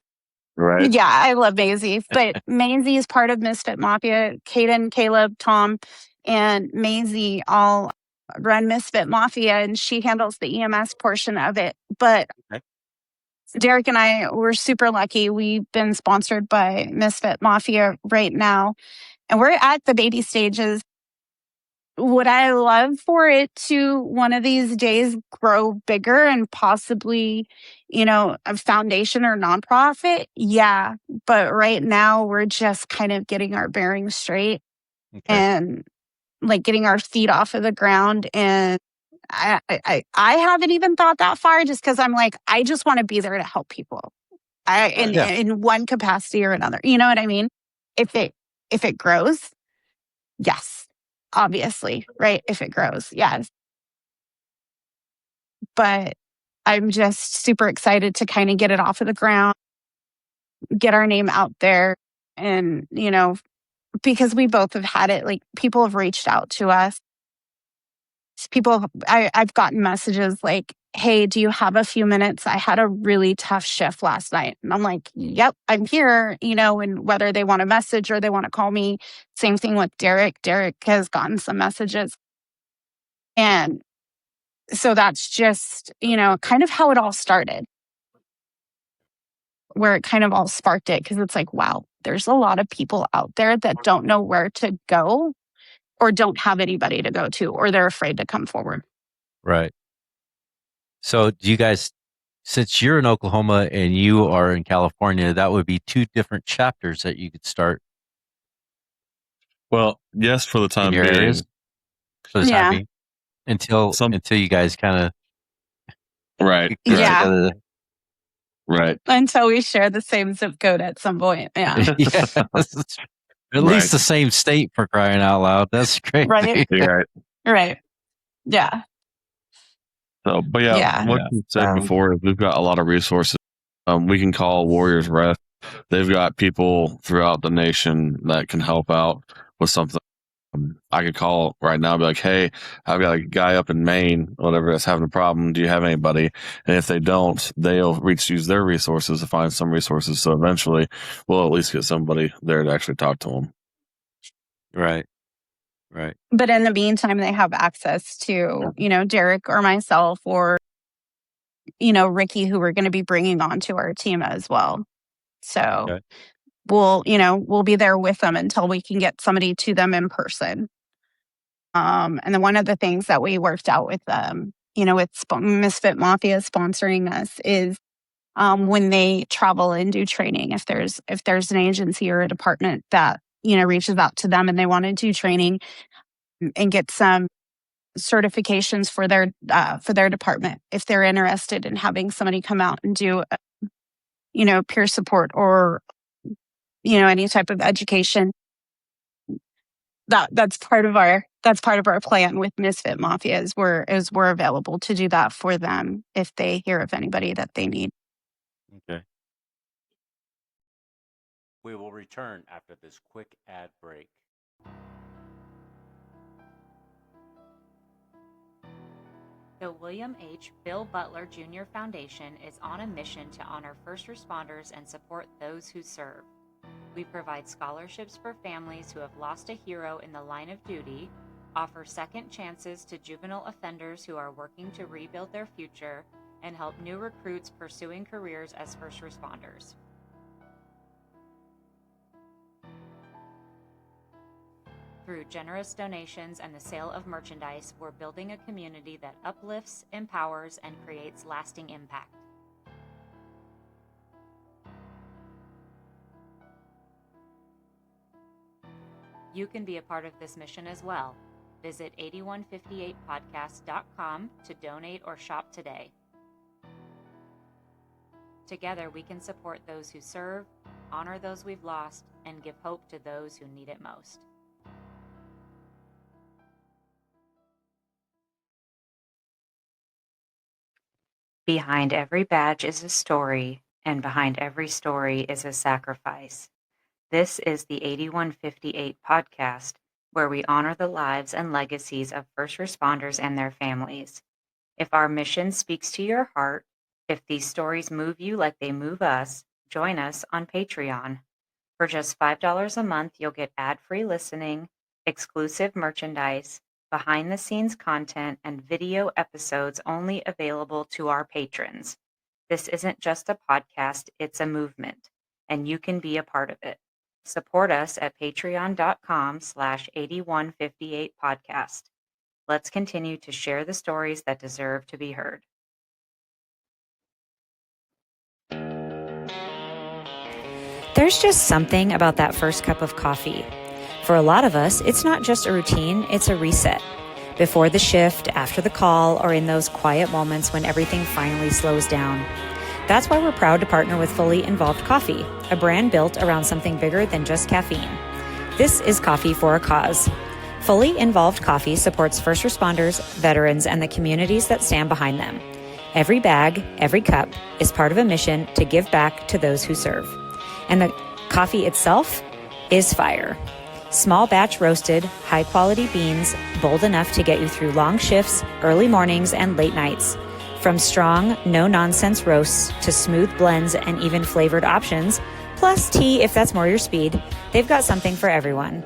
Right. Yeah, I love Maisie. But Maisie is part of Misfit Mafia. Caden, Caleb, Tom, and Maisie all run Misfit Mafia, and she handles the EMS portion of it. But Derek and I were super lucky. We've been sponsored by Misfit Mafia right now, and we're at the baby stages. Would I love for it to one of these days grow bigger and possibly, a foundation or nonprofit? Yeah. But right now we're just kind of getting our bearings straight and like getting our feet off of the ground. And I haven't even thought that far just because I'm like, I just want to be there to help people in one capacity or another. You know what I mean? If it grows, yes. Obviously, right? If it grows, yes. But I'm just super excited to kind of get it off of the ground, get our name out there. And, because we both have had it, like people have reached out to us. I've gotten messages like, hey, do you have a few minutes? I had a really tough shift last night. And I'm like, yep, I'm here, and whether they want a message or they want to call me. Same thing with Derek. Derek has gotten some messages. And so that's just, kind of how it all started, where it kind of all sparked it. Because it's like, wow, there's a lot of people out there that don't know where to go or don't have anybody to go to, or they're afraid to come forward. Right. So do you guys, since you're in Oklahoma and you are in California, that would be 2 different chapters that you could start Well, yes, for the in time your being. areas for the time being until you guys kind of Right. Yeah. together. Right. Until we share the same zip code at some point. Yeah. Yes. At least the same state, for crying out loud. That's crazy. Right. Right. Right. Yeah. So, but what you said before is we've got a lot of resources. We can call Warriors Rest. They've got people throughout the nation that can help out with something. I could call right now and be like, hey, I've got a guy up in Maine, whatever, that's having a problem. Do you have anybody? And if they don't, they'll use their resources to find some resources. So eventually we'll at least get somebody there to actually talk to them. Right. Right. But in the meantime, they have access to, Derek or myself or, Ricky, who we're going to be bringing onto our team as well. So we'll be there with them until we can get somebody to them in person. And then one of the things that we worked out with them, with Misfit Mafia sponsoring us is when they travel and do training, if there's an agency or a department that, reaches out to them and they want to do training and get some certifications for their department, if they're interested in having somebody come out and do, peer support or, any type of education, that's part of our plan with Misfit Mafia is we're available to do that for them if they hear of anybody that they need. Okay. We will return after this quick ad break. The William H. Bill Butler Jr. Foundation is on a mission to honor first responders and support those who serve. We provide scholarships for families who have lost a hero in the line of duty, offer second chances to juvenile offenders who are working to rebuild their future, and help new recruits pursuing careers as first responders. Through generous donations and the sale of merchandise, we're building a community that uplifts, empowers, and creates lasting impact. You can be a part of this mission as well. Visit 8158podcast.com to donate or shop today. Together, we can support those who serve, honor those we've lost, and give hope to those who need it most. Behind every badge is a story, and behind every story is a sacrifice. This is the 8158 podcast, where we honor the lives and legacies of first responders and their families. If our mission speaks to your heart, if these stories move you like they move us, join us on Patreon. For just $5 a month, you'll get ad-free listening, exclusive merchandise, behind-the-scenes content, and video episodes only available to our patrons. This isn't just a podcast, it's a movement, and you can be a part of it. Support us at patreon.com/8158podcast. Let's continue to share the stories that deserve to be heard. There's just something about that first cup of coffee. For a lot of us, it's not just a routine, it's a reset. Before the shift, after the call, or in those quiet moments when everything finally slows down. That's why we're proud to partner with Fully Involved Coffee, a brand built around something bigger than just caffeine. This is coffee for a cause. Fully Involved Coffee supports first responders, veterans, and the communities that stand behind them. Every bag, every cup is part of a mission to give back to those who serve. And the coffee itself is fire. Small batch roasted, high quality beans, bold enough to get you through long shifts, early mornings, and late nights. From strong, no-nonsense roasts to smooth blends and even flavored options, plus tea if that's more your speed, they've got something for everyone.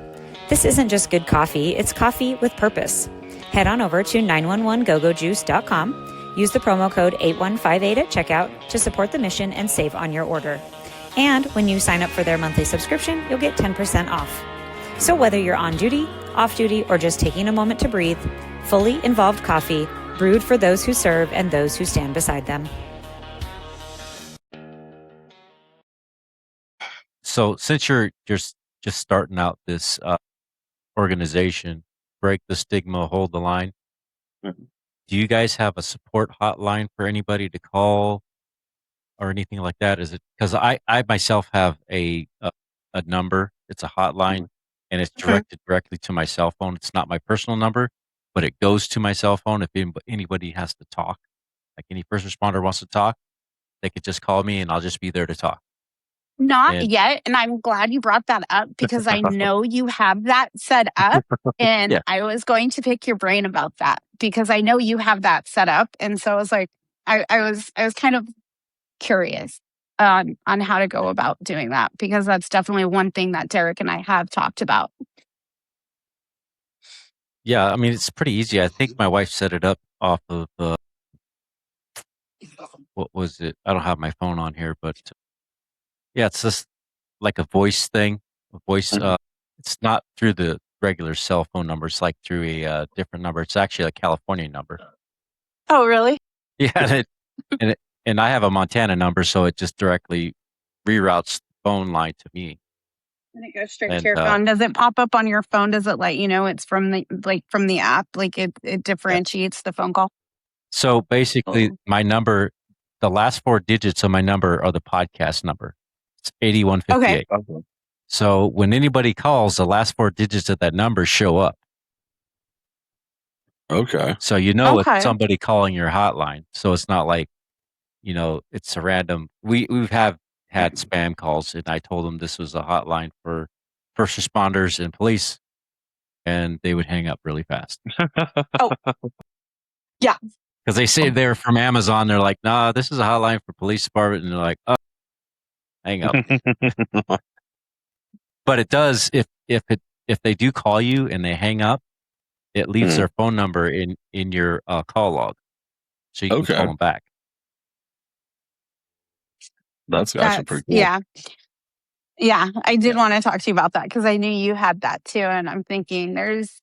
This isn't just good coffee, it's coffee with purpose. Head on over to 911gogojuice.com, use the promo code 8158 at checkout to support the mission and save on your order. And when you sign up for their monthly subscription, you'll get 10% off. So whether you're on duty, off duty, or just taking a moment to breathe, Fully Involved Coffee, brewed for those who serve and those who stand beside them. So since you're just starting out this organization, Break the Stigma, Hold the Line, Mhm. do you guys have a support hotline for anybody to call or anything like that? Is it because I myself have a number? It's a hotline, and it's directed directly to my cell phone. It's not my personal number, but it goes to my cell phone. If anybody has to talk, like any first responder wants to talk, they could just call me, and I'll just be there to talk. Not And yet. And I'm glad you brought that up because I know you have that set up. And Yeah. I was going to pick your brain about that because I know you have that set up. And so I was like, I was kind of curious on how to go about doing that because that's definitely one thing that Derek and I have talked about. Yeah, I mean, it's pretty easy. I think my wife set it up off of what was it? I don't have my phone on here, but yeah, it's just like a voice thing. A voice. Mhm. It's not through the regular cell phone number. It's like through a different number. It's actually a California number. Oh, really? Yeah, and I have a Montana number, so it just directly reroutes the phone line to me. And it goes straight to And your phone. Does it pop up on your phone? Does it let you know it's from the app? Like it differentiates the phone call? so basically, Oh. my number, the last four digits of my number are the podcast number. It's 8158. Okay. So when anybody calls, the last four digits of that number show up. Okay. So you know Okay. it's somebody calling your hotline. So it's not like, it's a random. We've had spam calls, and I told them this was a hotline for first responders and police, and they would hang up really fast. Yeah. Because they say they're from Amazon. They're like, nah, this is a hotline for police department. And they're like, oh, hang up. But it does, if they do call you and they hang up, it leaves their phone number in your call log. So you can call them back. That's actually pretty cool. Yeah. Yeah, I did want to talk to you about that because I knew you had that too, and I'm thinking there's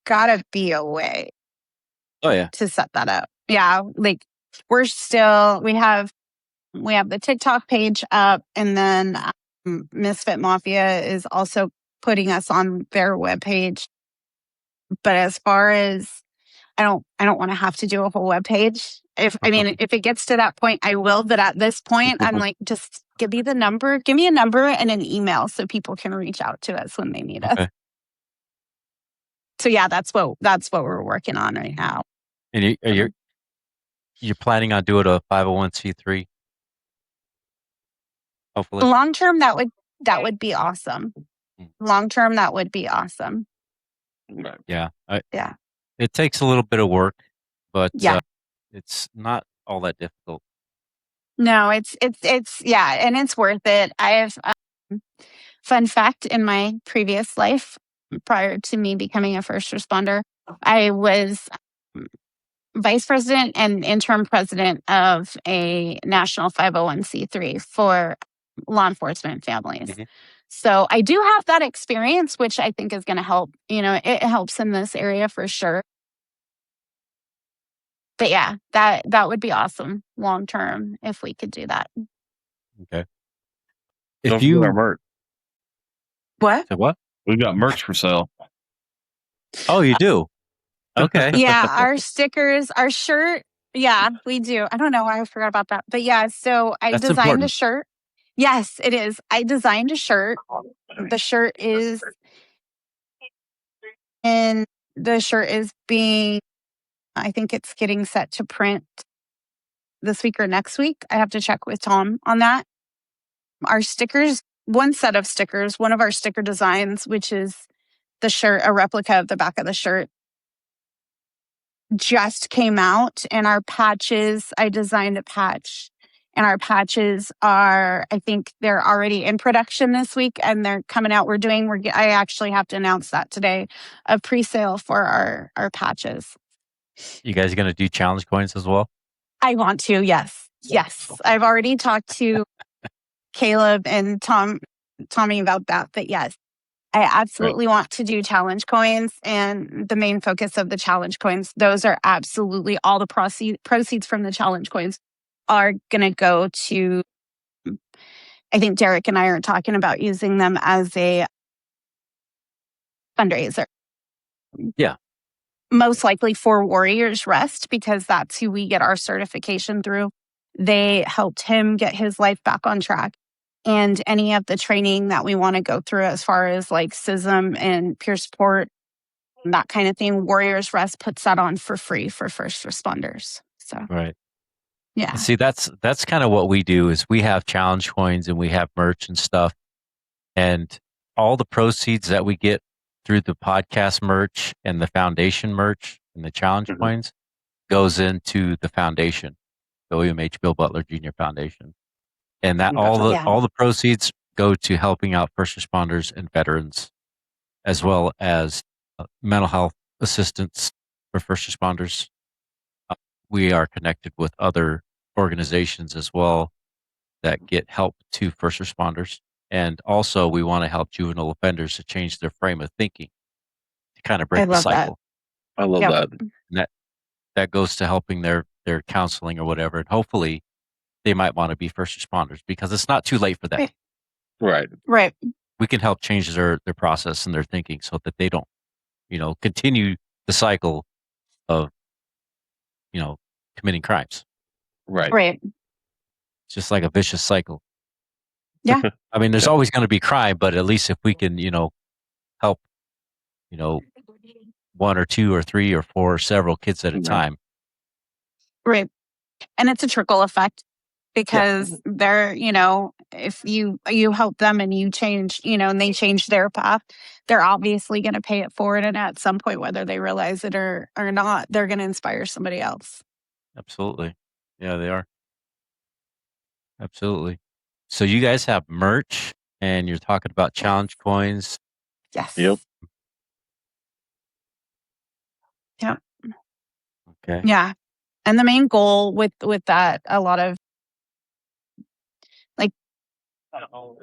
gotta be a way. Oh yeah, to set that up. Yeah, like we have the TikTok page up, and then Misfit Mafia is also putting us on their webpage. But as far as I don't want to have to do a whole webpage. If it gets to that point, I will. But at this point, I'm like, just give me a number and an email so people can reach out to us when they need us. So yeah, that's what we're working on right now. And you're planning on doing a 501c3? Hopefully, long term that would be awesome. Long term, that would be awesome. Yeah, yeah. It takes a little bit of work, but yeah. It's not all that difficult. No, it's yeah, and it's worth it. I have fun fact, in my previous life, prior to me becoming a first responder, I was vice president and interim president of a national 501c3 for law enforcement families. Mm-hmm. So I do have that experience, which I think is going to help. It helps in this area for sure. But yeah, that would be awesome long term if we could do that. Okay. Don't forget our merch. What? We've got merch for sale. Oh, you do? Okay. Yeah, our stickers, our shirt. Yeah, we do. I don't know why I forgot about that. But yeah, so That's designed important. a shirt. Yes, it is. I designed a shirt. The shirt is being, I think it's getting set to print this week or next week. I have to check with Tom on that. Our stickers, one set of stickers, one of our sticker designs, which is the shirt, a replica of the back of the shirt, just came out. And our patches, I designed a patch. And our patches are, I think they're already in production this week and they're coming out. I actually have to announce that today, a pre-sale for our patches. You guys going to do challenge coins as well? I want to, yes. Yes. I've already talked to Caleb and Tommy about that, but yes, I absolutely want to do challenge coins. And the main focus of the challenge coins, those are absolutely all the proceeds from the challenge coins are going to go to, I think Derek and I are talking about using them as a fundraiser. Yeah. Most likely for Warriors Rest, because that's who we get our certification through. They helped him get his life back on track. And any of the training that we want to go through as far as like CISM and peer support, that kind of thing, Warriors Rest puts that on for free for first responders. So right. Yeah. See, that's kind of what we do is we have challenge coins and we have merch and stuff. And all the proceeds that we get through the podcast merch and the foundation merch and the challenge coins goes into the foundation, the William H. Bill Butler Jr. Foundation. And that all the proceeds go to helping out first responders and veterans, as well as mental health assistance for first responders. We are connected with other organizations as well that get help to first responders. And also we want to help juvenile offenders to change their frame of thinking to kind of break the cycle. I love that. And that goes to helping their counseling or whatever. And hopefully they might want to be first responders because it's not too late for them. Right. We can help change their process and their thinking so that they don't, continue the cycle of, committing crimes. Right. It's just like a vicious cycle. Yeah. I mean, there's always going to be crime, but at least if we can, help, one or two or three or four or several kids at a time. Right. And it's a trickle effect. because they're, if you help them and you change, and they change their path, they're obviously going to pay it forward. And at some point, whether they realize it or not, they're going to inspire somebody else. Absolutely. Yeah, they are. Absolutely. So you guys have merch and you're talking about challenge coins. Yes. Yep. Yep. Okay. Yeah. And the main goal with that, a lot of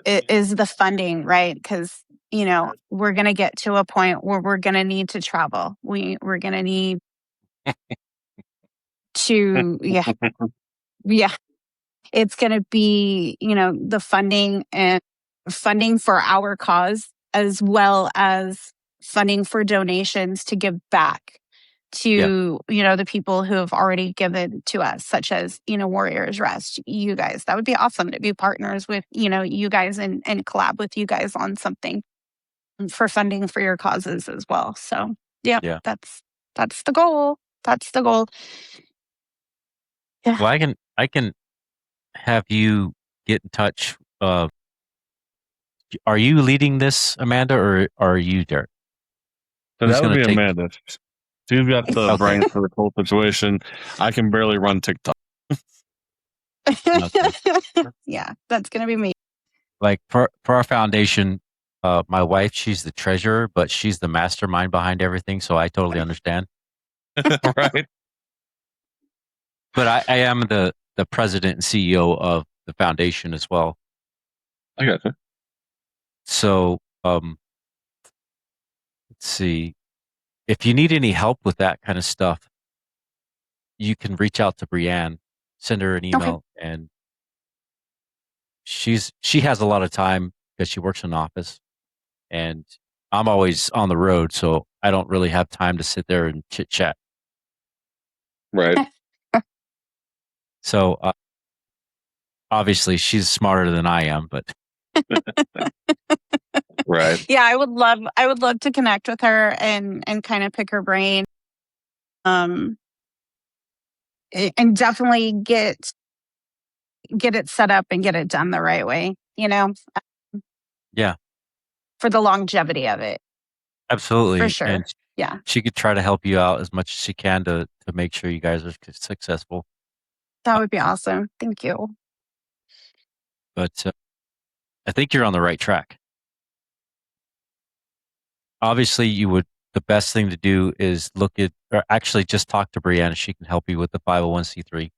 it is the funding, right? Because, we're going to get to a point where we're going to need to travel. We're going to need to, yeah. It's going to be, the funding and funding for our cause, as well as funding for donations to give back to, the people who have already given to us, such as, Warriors Rest, you guys. That would be awesome to be partners with, you guys and collab with you guys on something for funding for your causes as well. So, yeah. that's the goal. That's the goal. Yeah. Well, I can have you get in touch. Are you leading this, Amanda, or are you, Derek? So that would be Amanda. She's got the brain for the whole situation. I can barely run TikTok. Yeah, that's going to be me. Like for our foundation, my wife, she's the treasurer, but she's the mastermind behind everything. So I totally understand. Right. But I am the president and CEO of the foundation as well. I got you. So, let's see. If you need any help with that kind of stuff, you can reach out to Brianne, send her an email, and she has a lot of time because she works in an office, and I'm always on the road, so I don't really have time to sit there and chit chat. Right. So obviously she's smarter than I am, but right. Yeah, I would love to connect with her and kind of pick her brain. And definitely get it set up and get it done the right way, Yeah. For the longevity of it. Absolutely. For sure. And yeah. She could try to help you out as much as she can to make sure you guys are successful. That would be awesome. Thank you. But I think you're on the right track. Obviously, the best thing to do is or actually just talk to Brianna. She can help you with the 501c3.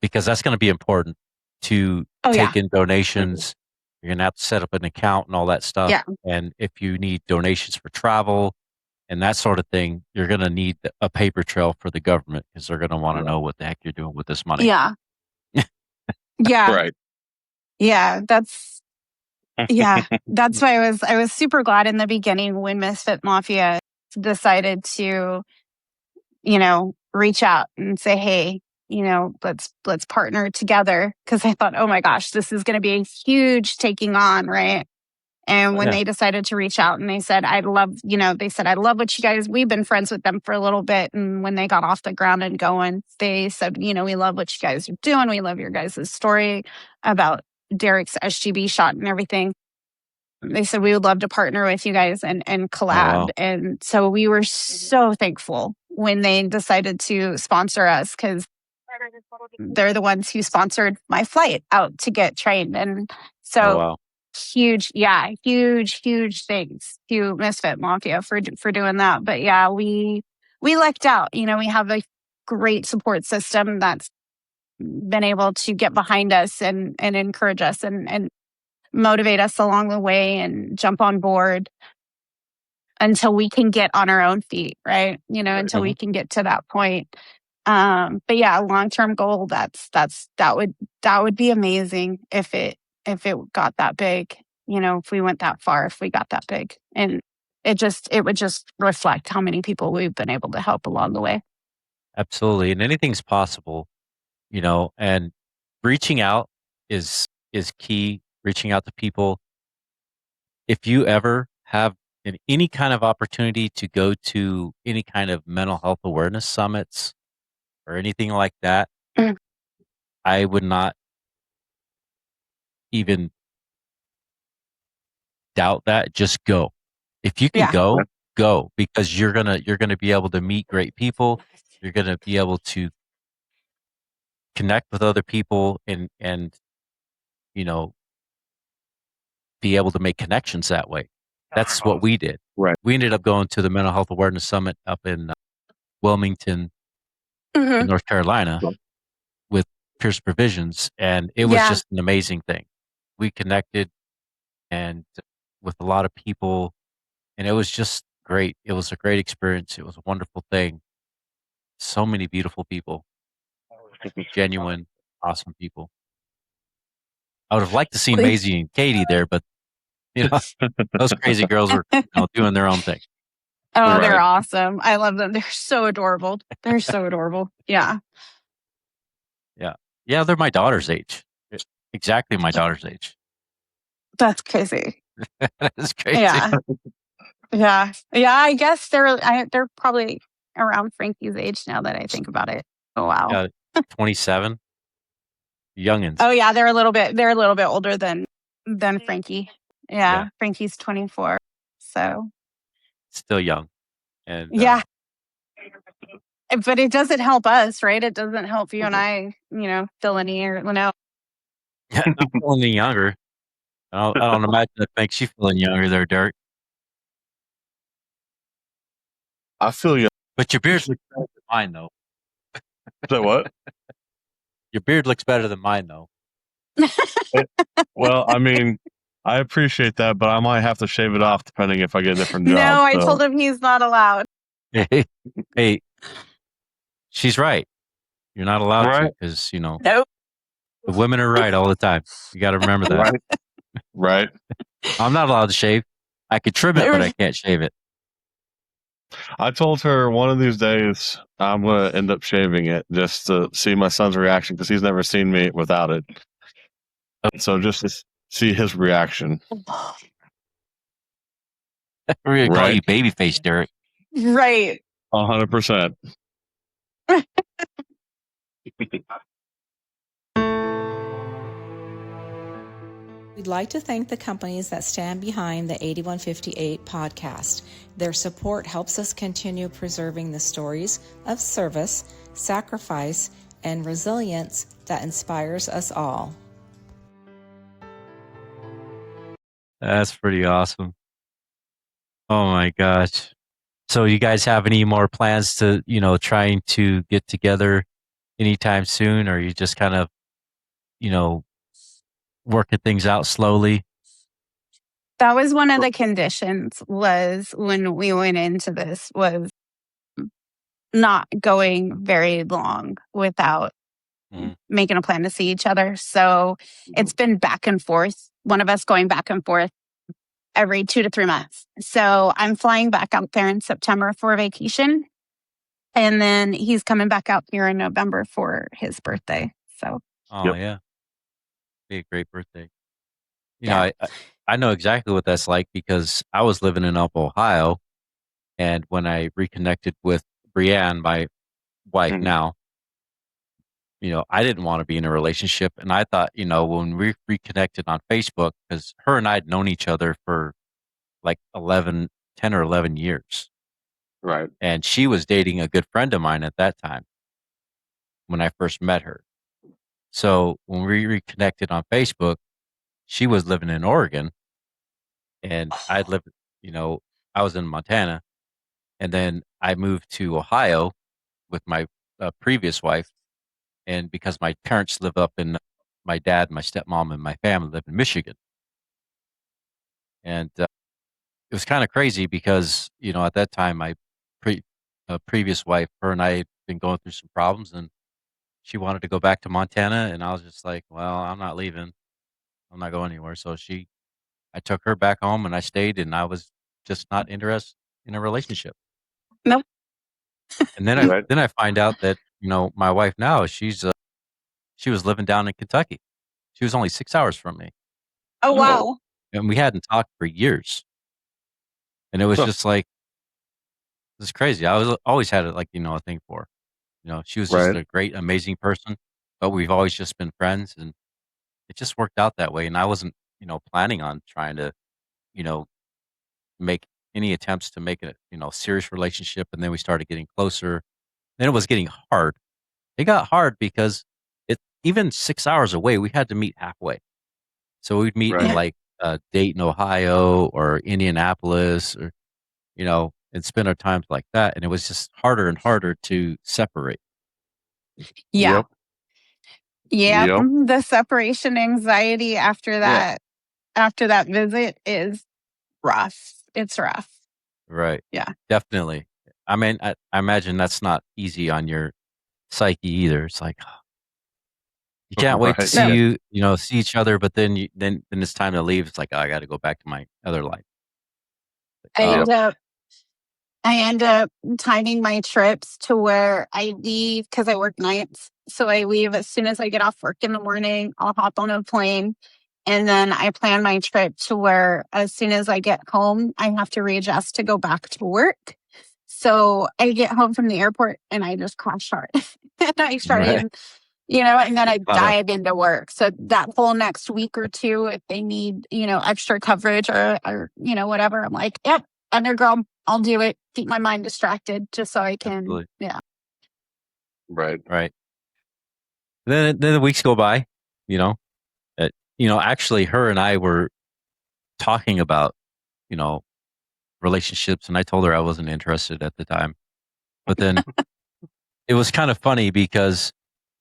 Because that's going to be important to take in donations. You're going to have to set up an account and all that stuff. Yeah. And if you need donations for travel and that sort of thing, you're going to need a paper trail for the government because they're going to want to know what the heck you're doing with this money. Yeah. Yeah. Right. Yeah. That's why I was super glad in the beginning when Misfit Mafia decided to, reach out and say, hey, let's partner together. Cause I thought, oh my gosh, this is going to be a huge taking on. Right. And when they decided to reach out and they said, I love what you guys, we've been friends with them for a little bit. And when they got off the ground and going, they said, we love what you guys are doing. We love your guys' story about Derek's SGB shot and everything. They said, we would love to partner with you guys and collab. Oh, wow. And so we were so thankful when they decided to sponsor us because they're the ones who sponsored my flight out to get trained. And so huge thanks to Misfit Mafia for doing that. But yeah, we lucked out. We have a great support system that's been able to get behind us and encourage us and motivate us along the way and jump on board until we can get on our own feet, right? Until we can get to that point. But yeah, long-term goal, that would be amazing if it got that big, if we went that far, if we got that big. And it would just reflect how many people we've been able to help along the way. Absolutely. And anything's possible, and reaching out is key. Reaching out to people. If you ever have any kind of opportunity to go to any kind of mental health awareness summits or anything like that, Mm. I would not even doubt that. Just go. If you can Yeah. go, because you're gonna be able to meet great people. You're gonna be able to connect with other people and you know be able to make connections that way. That's what we did. Right. We ended up going to the Mental Health Awareness Summit up in Wilmington, Mhm. in North Carolina, with Pierce Provisions, and it was Yeah. just an amazing thing. We connected and with a lot of people, and it was just great. It was a great experience. It was a wonderful thing. So many beautiful people, genuine, awesome people. I would have liked to see Maisie and Katie there, but those crazy girls were doing their own thing. Oh, they're Right. awesome. I love them. They're so adorable. They're so adorable. Yeah. Yeah, they're my daughter's age. Exactly my daughter's age. That's crazy. It's crazy. Yeah. Yeah. Yeah. I guess they're probably around Frankie's age now that I think about it. Oh wow. Yeah, 27. Youngins. Oh yeah, they're a little bit older than Frankie. Yeah. Yeah. Frankie's 24. So Still young. And yeah. But it doesn't help us, right? It doesn't help you and I, Delaney or Linnell. I'm feeling any younger. I don't imagine it makes you feel any younger there, Derek. I feel you. But your beard looks better than mine, though. Say what? Your beard looks better than mine, though. Well, I mean, I appreciate that, but I might have to shave it off depending if I get a different job. No, I told him he's not allowed. Hey, she's right. You're not allowed to because, Nope. the women are right all the time. You got to remember that. Right. I'm not allowed to shave. I could trim it, but I can't shave it. I told her one of these days I'm going to end up shaving it just to see my son's reaction because he's never seen me without it. So just to see his reaction. We're going to call you Babyface, Derek. Right. 100%. We'd like to thank the companies that stand behind the 8158 podcast. Their support helps us continue preserving the stories of service, sacrifice, and resilience that inspires us all. That's pretty awesome. Oh my gosh. So you guys have any more plans to, trying to get together anytime soon, or are you just kind of, working things out slowly? That was one of the conditions was when we went into this was not going very long without making a plan to see each other. So it's been back and forth, one of us going back and forth every 2 to 3 months. So I'm flying back out there in September for vacation. And then he's coming back out here in November for his birthday. So yeah. Be a great birthday. I know exactly what that's like because I was living in Ohio, and when I reconnected with Brianne, my wife now, I didn't want to be in a relationship, and I thought, when we reconnected on Facebook, because her and I had known each other for like 10 or 11 years. Right. And she was dating a good friend of mine at that time when I first met her. So when we reconnected on Facebook, she was living in Oregon and I'd lived, I was in Montana, and then I moved to Ohio with my previous wife. And because my parents live up in, my dad, my stepmom, and my family live in Michigan. And it was kind of crazy because, at that time, my previous wife, her and I had been going through some problems, and she wanted to go back to Montana. And I was just like, well, I'm not leaving. I'm not going anywhere. So I took her back home and I stayed, and I was just not interested in a relationship. Nope. And then I find out that, my wife now, she was living down in Kentucky. She was only 6 hours from me. Oh, wow. And we hadn't talked for years. And it was just like, this is crazy. I always had it like, a thing for her. She was just a great, amazing person. but we've always just been friends, and it just worked out that way. And I wasn't, planning on trying to, you know, make any attempts to make a, serious relationship. And then we started getting closer. Then it was getting hard. It got hard because even 6 hours away, we had to meet halfway. So we'd meet in Right. like Dayton, Ohio, or Indianapolis, or and spend our times like that. And it was just harder and harder to separate. Yeah. Yep. The separation anxiety after that visit is rough. It's rough. Right. Yeah. Definitely. I mean, I imagine that's not easy on your psyche either. It's like you can't wait to Right. see see each other, but then then it's time to leave. It's like, oh, I got to go back to my other life. I end up timing my trips to where I leave because I work nights. So I leave as soon as I get off work in the morning. I'll hop on a plane, and then I plan my trip to where as soon as I get home, I have to readjust to go back to work. So I get home from the airport and I just crash hard. And I started, and then I dive into work. So that whole next week or two, if they need, extra coverage or whatever, I'm like, yep, undergirl, I'll do it. Keep my mind distracted just so I can, Absolutely. yeah. Right. Then the weeks go by, actually her and I were talking about, relationships, and I told her I wasn't interested at the time. But then it was kind of funny because,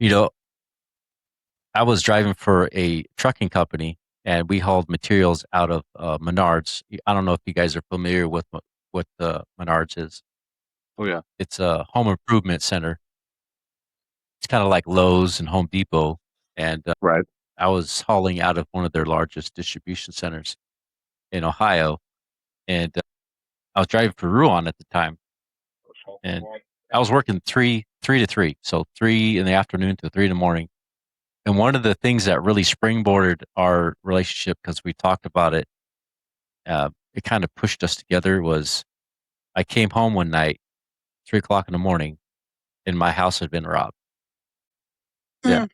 I was driving for a trucking company and we hauled materials out of Menards. I don't know if you guys are familiar with what Menards is. Oh yeah. It's a home improvement center. It's kind of like Lowe's and Home Depot. And Right. I was hauling out of one of their largest distribution centers in Ohio. And I was driving for Ruan at the time. And I was working 3 to 3. So 3 in the afternoon to 3 in the morning. And one of the things that really springboarded our relationship, because we talked about it, it kind of pushed us together, was I came home one night, 3:00 in the morning, and my house had been robbed. Yeah.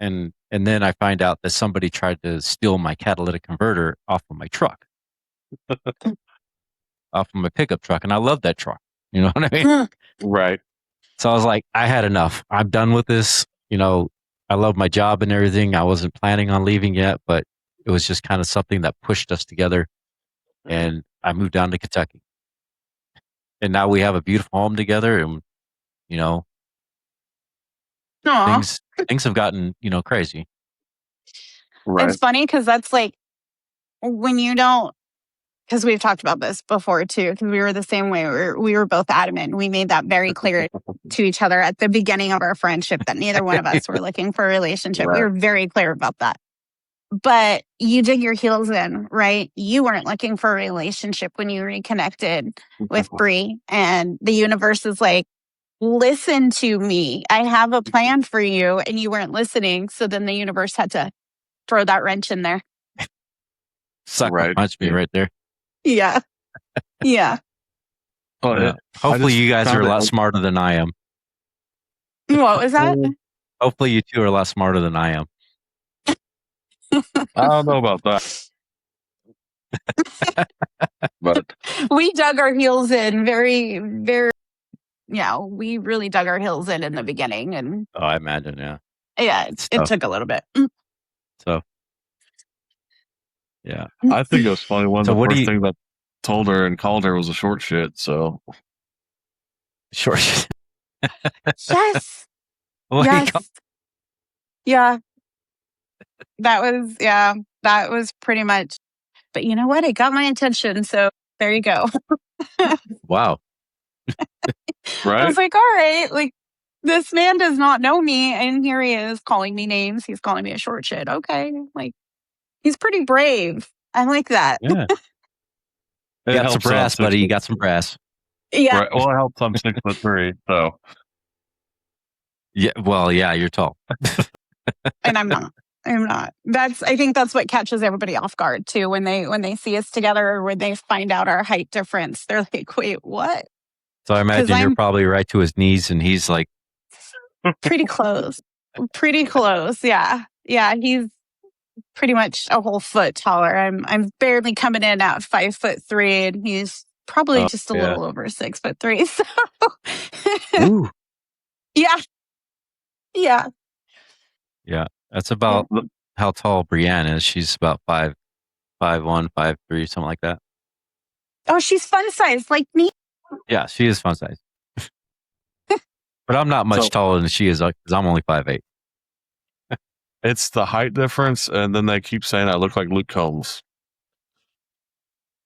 And then I find out that somebody tried to steal my catalytic converter off of my truck, off of my pickup truck. And I love that truck. You know what I mean? Right. So I was like, I had enough. I'm done with this. I love my job and everything. I wasn't planning on leaving yet, but it was just kind of something that pushed us together. And I moved down to Kentucky. And now we have a beautiful home together. And, things have gotten, crazy. Right. It's funny because that's like when you don't, because we've talked about this before too, because we were the same way. We were both adamant. We made that very clear to each other at the beginning of our friendship that neither one of us were looking for a relationship. Right. We were very clear about that. But you dig your heels in, right? You weren't looking for a relationship when you reconnected with Bree, and the universe is like, listen to me. I have a plan for you, and you weren't listening. So then the universe had to throw that wrench in there. Sucker punch me right there. Yeah. Yeah. Well, hopefully you guys are a lot smarter than I am. What was that? Hopefully you two are a lot smarter than I am. I don't know about that. But we dug our heels in very, very, we really dug our heels in the beginning. And I imagine, yeah. Yeah, it took a little bit. So, yeah. I think it was funny. One of So the what do first you- things that told her and called her was a short shit. So Short shit. Yes. What do you Yes. call- Yeah. That was pretty much. But you know what? It got my attention. So there you go. Wow. right. I was like, all right, like this man does not know me. And here he is calling me names. He's calling me a short shit. Okay. Like, he's pretty brave. I like that. Yeah. You got some brass, buddy. You got some brass. Yeah. Right. Well, it helps. I'm 6'3", so Yeah. Well, yeah, you're tall. And I'm not. I think that's what catches everybody off guard too when they see us together or when they find out our height difference. They're like, wait, what? So I imagine you're I'm- probably right to his knees, and he's like Pretty close. Pretty close. Yeah. Yeah. He's pretty much a whole foot taller. I'm barely coming in at 5'3", and he's probably just a little over 6'3". So Ooh. yeah. Yeah. Yeah. That's about how tall Brianne is. She's about 5'1", 5'3", something like that. Oh, she's fun size like me. Yeah, she is fun size. But I'm not much taller than she is because I'm only 5'8". It's the height difference, and then they keep saying I look like Luke Combs.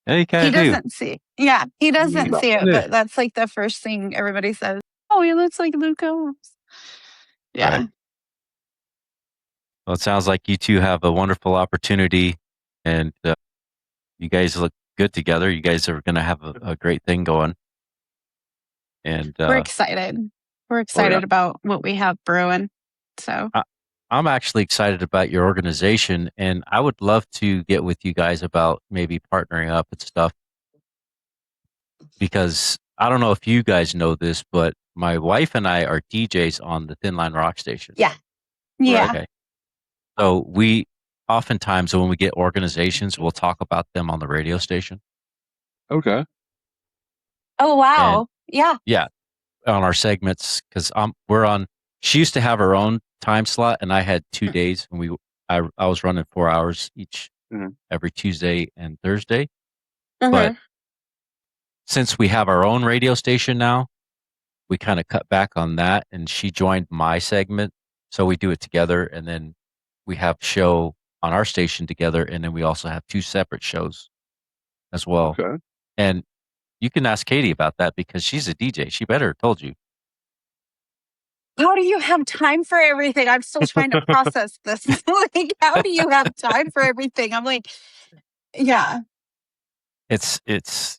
Yeah, you kind He of do. doesn't see. Yeah, he doesn't see it, but that's like the first thing everybody says. Oh, he looks like Luke Combs. Yeah. Right. Well, it sounds like you two have a wonderful opportunity, and you guys look good together. You guys are going to have a great thing going. And we're excited. We're excited about what we have brewing. So I'm actually excited about your organization, and I would love to get with you guys about maybe partnering up and stuff. Because I don't know if you guys know this, but my wife and I are DJs on the Thin Line Rock Station. Yeah. Yeah. Okay. So we oftentimes when we get organizations, we'll talk about them on the radio station. Okay. Oh, wow. And, yeah. Yeah. On our segments, because she used to have her own time slot, and I had 2 days, and I was running 4 hours each every Tuesday and Thursday. But since we have our own radio station now, we kind of cut back on that, and she joined my segment. So we do it together, and then we have a show on our station together, and then we also have 2 separate shows as well. Okay. And you can ask Katie about that because she's a DJ. She better have told you. How do you have time for everything? I'm still trying to process this. Like, how do you have time for everything? I'm like, yeah. It's it's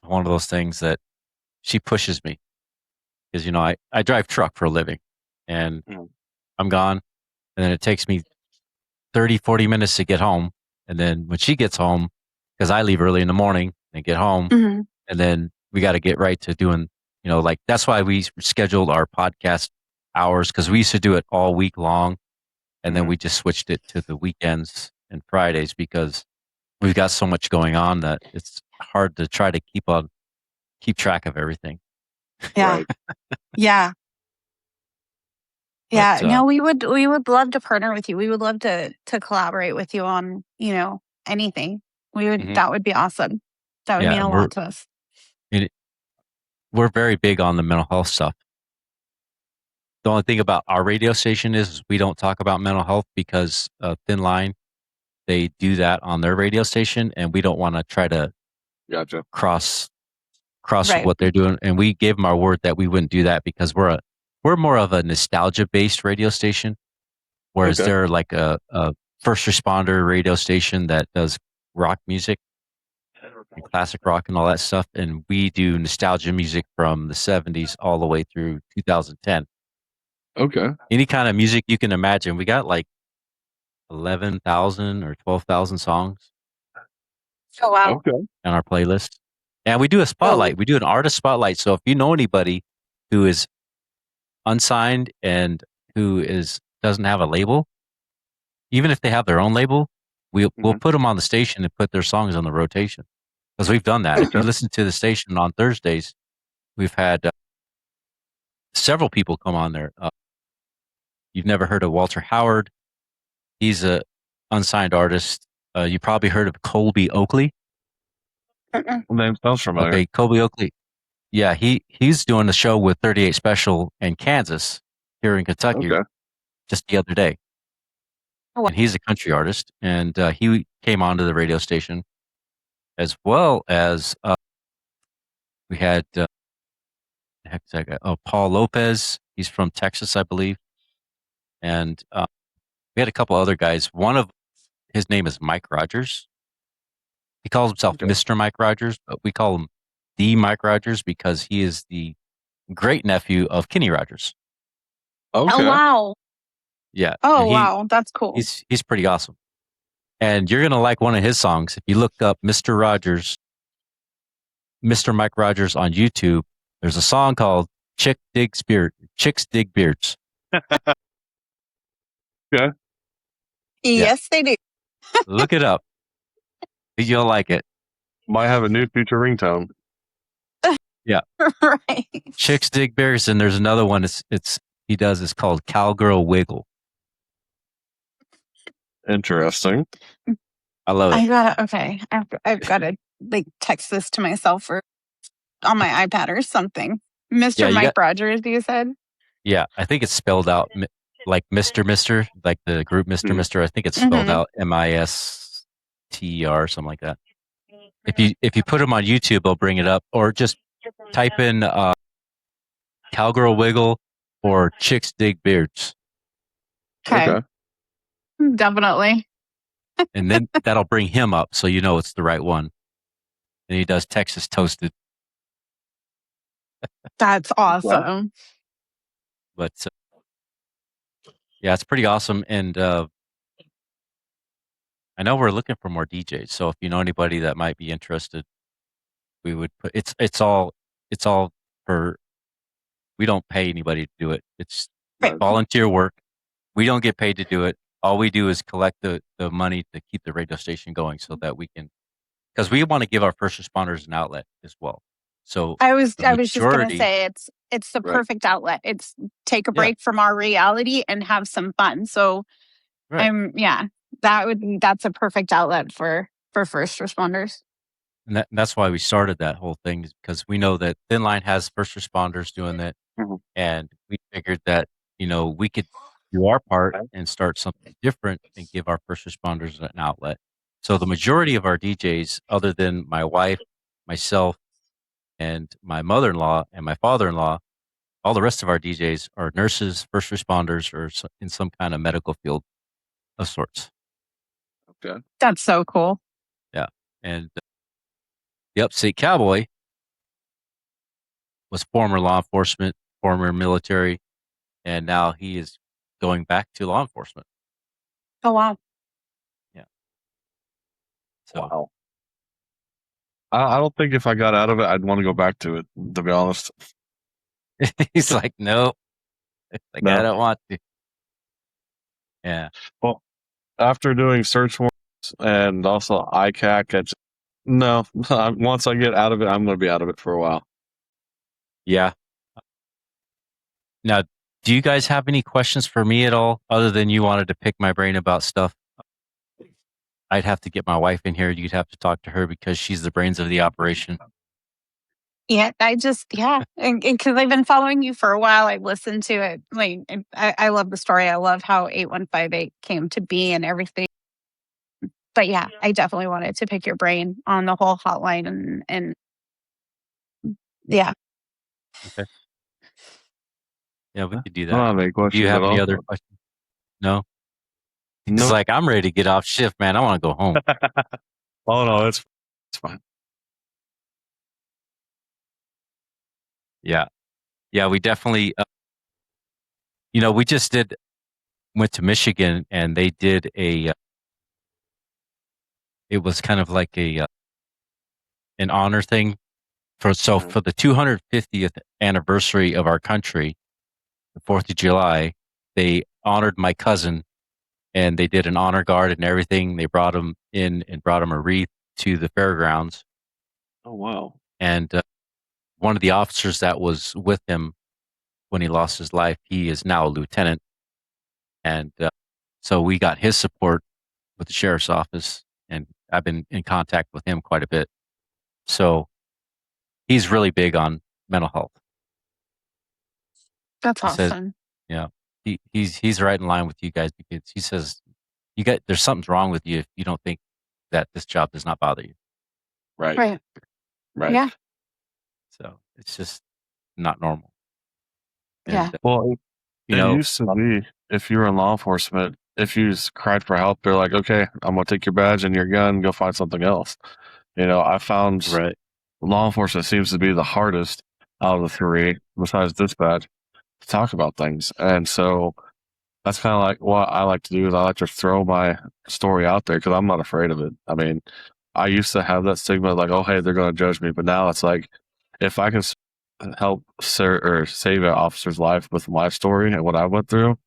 one of those things that she pushes me because I drive truck for a living, and I'm gone, and then it takes me 30, 40 minutes to get home, and then when she gets home, because I leave early in the morning and get home, and then we got to get right to doing like that's why we scheduled our podcast hours, because we used to do it all week long, and then we just switched it to the weekends and Fridays because we've got so much going on that it's hard to try to keep track of everything. Yeah. Yeah. Yeah. But, no, we would love to partner with you. We would love to collaborate with you on, anything. That would be awesome. That would mean a lot to us. We're very big on the mental health stuff. The only thing about our radio station is we don't talk about mental health because Thin Line, they do that on their radio station, and we don't want to try to cross what they're doing. And we gave them our word that we wouldn't do that because we're more of a nostalgia-based radio station, whereas they're like a first responder radio station that does rock music, and classic rock and all that stuff. And we do nostalgia music from the 70s all the way through 2010. Okay. Any kind of music you can imagine. We got like 11,000 or 12,000 songs. Oh, wow. Okay. On our playlist. And we do a spotlight. We do an artist spotlight. So if you know anybody who is unsigned and who doesn't have a label, even if they have their own label, we'll put them on the station and put their songs on the rotation. Because we've done that. If you listen to the station on Thursdays, we've had several people come on there. You've never heard of Walter Howard. He's a unsigned artist. You probably heard of Colby Oakley. Name sounds familiar. Okay, Colby Oakley. Yeah, he's doing a show with 38 Special in Kansas here in Kentucky just the other day. Oh, wow. And he's a country artist, and he came onto the radio station, as well as we had Paul Lopez. He's from Texas, I believe, and we had a couple other guys. One of his name is Mike Rogers. He calls himself Mr. Mike Rogers, but we call him the Mike Rogers because he is the great nephew of Kenny Rogers. Okay. Oh, wow. Yeah. Oh, wow. That's cool. He's pretty awesome. And you're going to like one of his songs. If you look up Mr. Mike Rogers on YouTube, there's a song called Chicks Dig Beards. Yeah. Yes, they do. Look it up. You'll like it. Might have a new future ringtone. Yeah. Right. Chicks dig bears, and there's another one. It's called Cowgirl Wiggle. Interesting. I love it. I've gotta like text this to myself or on my iPad or something. Mr. Yeah, Mike Rogers, you said? Yeah, I think it's spelled out like Mr., like the group Mr. I think it's spelled out MISTER, something like that. If you put them on YouTube, they'll bring it up, or just type in Cowgirl Wiggle or Chicks Dig Beards. Okay. Definitely. And then that'll bring him up, so you know it's the right one. And he does Texas Toasted. That's awesome. But yeah, it's pretty awesome. And I know we're looking for more DJs. So if you know anybody that might be interested, we would put it's all for, we don't pay anybody to do it. It's volunteer work. We don't get paid to do it. All we do is collect the money to keep the radio station going so that we can, because we want to give our first responders an outlet as well. So I was just gonna say it's the perfect outlet. It's take a break from our reality and have some fun. So that's a perfect outlet for first responders. And that's why we started that whole thing, is because we know that Thin Line has first responders doing that. And we figured that, we could do our part and start something different and give our first responders an outlet. So the majority of our DJs, other than my wife, myself, and my mother-in-law and my father-in-law, all the rest of our DJs are nurses, first responders, or in some kind of medical field of sorts. Okay. That's so cool. Yeah. And the Upstate Cowboy was former law enforcement, former military, and now he is going back to law enforcement. Oh, wow. Yeah. So, wow. I don't think if I got out of it, I'd want to go back to it, to be honest. He's like, no. Like, no. I don't want to. Yeah. Well, after doing search warrants and also ICAC, no. Once I get out of it, I'm going to be out of it for a while. Yeah. Now, do you guys have any questions for me at all, other than you wanted to pick my brain about stuff? I'd have to get my wife in here. You'd have to talk to her because she's the brains of the operation. Yeah, and because I've been following you for a while, I've listened to it. Like, I love the story. I love how 8158 came to be and everything. But yeah, I definitely wanted to pick your brain on the whole hotline and yeah. Okay. Yeah, we could do that. I don't have any questions. Do you have any other questions? No? It's like, I'm ready to get off shift, man. I want to go home. Oh, no, it's fine. Yeah. Yeah, we definitely, we just went to Michigan, and they did it was kind of like an honor thing for the 250th anniversary of our country, the 4th of July, they honored my cousin, and they did an honor guard and everything. They brought him in and brought him a wreath to the fairgrounds. Oh, wow. And one of the officers that was with him when he lost his life, he is now a lieutenant. And so we got his support with the sheriff's office, and I've been in contact with him quite a bit. So he's really big on mental health. That's awesome. He's right in line with you guys, because he says there's something's wrong with you if you don't think that this job does not bother you. Right. Yeah. So it's just not normal. And, well, it used to be, if you were in law enforcement, if you cried for help, they're like, okay, I'm going to take your badge and your gun, go find something else. I found law enforcement seems to be the hardest out of the three, besides dispatch, to talk about things. And so that's kind of like what I like to do, is I like to throw my story out there, because I'm not afraid of it. I mean, I used to have that stigma, like, oh, hey, they're going to judge me. But now it's like, if I can help save an officer's life with my story and what I went through,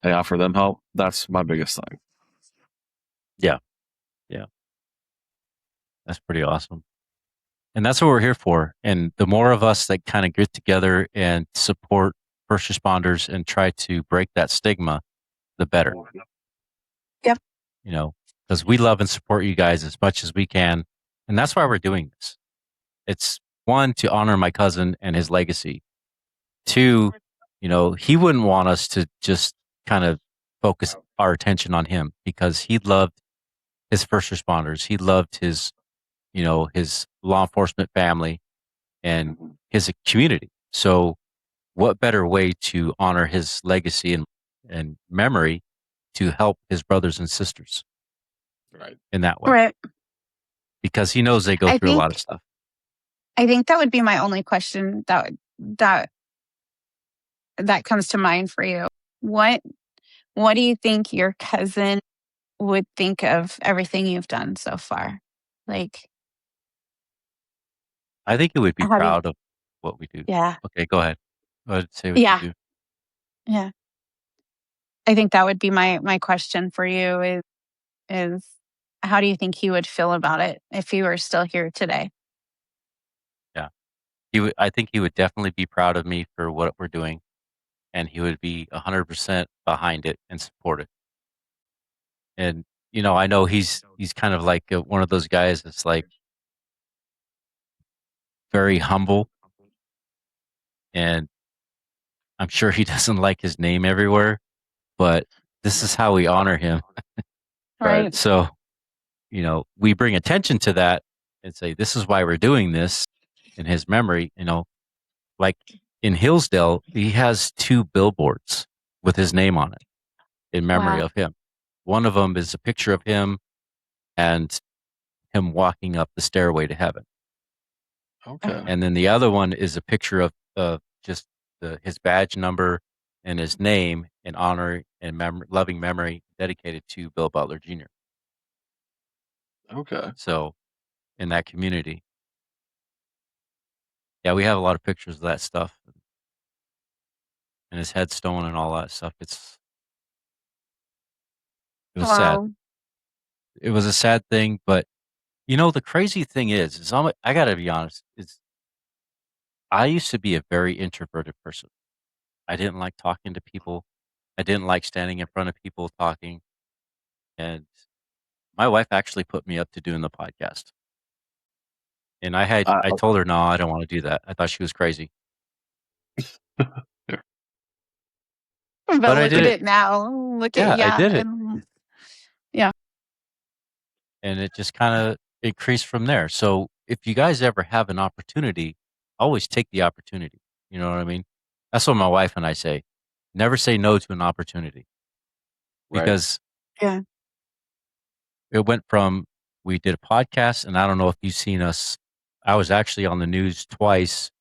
I offer them help. That's my biggest thing. Yeah. That's pretty awesome. And that's what we're here for. And the more of us that kind of get together and support first responders and try to break that stigma, the better. Yep. You know, because we love and support you guys as much as we can. And that's why we're doing this. It's one, to honor my cousin and his legacy. Two, you know, he wouldn't want us to just kind of focus our attention on him because he loved his first responders. He loved his, you know, his law enforcement family and his community. So what better way to honor his legacy and memory to help his brothers and sisters in that way? Right. Because he knows they go through a lot of stuff. I think that would be my only question that comes to mind for you. What do you think your cousin would think of everything you've done so far? Like, I think he would be how do you- proud of what we do. yeah. Okay, go ahead. Go ahead, say what Yeah. you do. Yeah. I think that would be my question for you is how do you think he would feel about it if he were still here today? I think he would definitely be proud of me for what we're doing, and he would be 100% behind it and support it. And you know, I know he's kind of like one of those guys that's like very humble, and I'm sure he doesn't like his name everywhere, but this is how we honor him. Right. So, you know, we bring attention to that and say, this is why we're doing this in his memory. You know, like in Hillsdale, he has 2 billboards with his name on it in memory Wow. of him. One of them is a picture of him and him walking up the stairway to heaven. Okay. And then the other one is a picture of just his badge number and his name in honor and loving memory dedicated to Bill Butler Jr. Okay. So in that community. Yeah, we have a lot of pictures of that stuff and his headstone and all that stuff. It was sad. Wow. It was a sad thing, but you know, the crazy thing is I gotta be honest, I used to be a very introverted person. I didn't like talking to people. I didn't like standing in front of people talking. And my wife actually put me up to doing the podcast. And I told her, no, I don't want to do that. I thought she was crazy. But I look did at it. it now. Look at I did it. Yeah. And it just kind of increased from there. So if you guys ever have an opportunity, always take the opportunity. You know what I mean? That's what my wife and I say. Never say no to an opportunity. Because Yeah. it went from, we did a podcast, and I don't know if you've seen us. I was actually on the news twice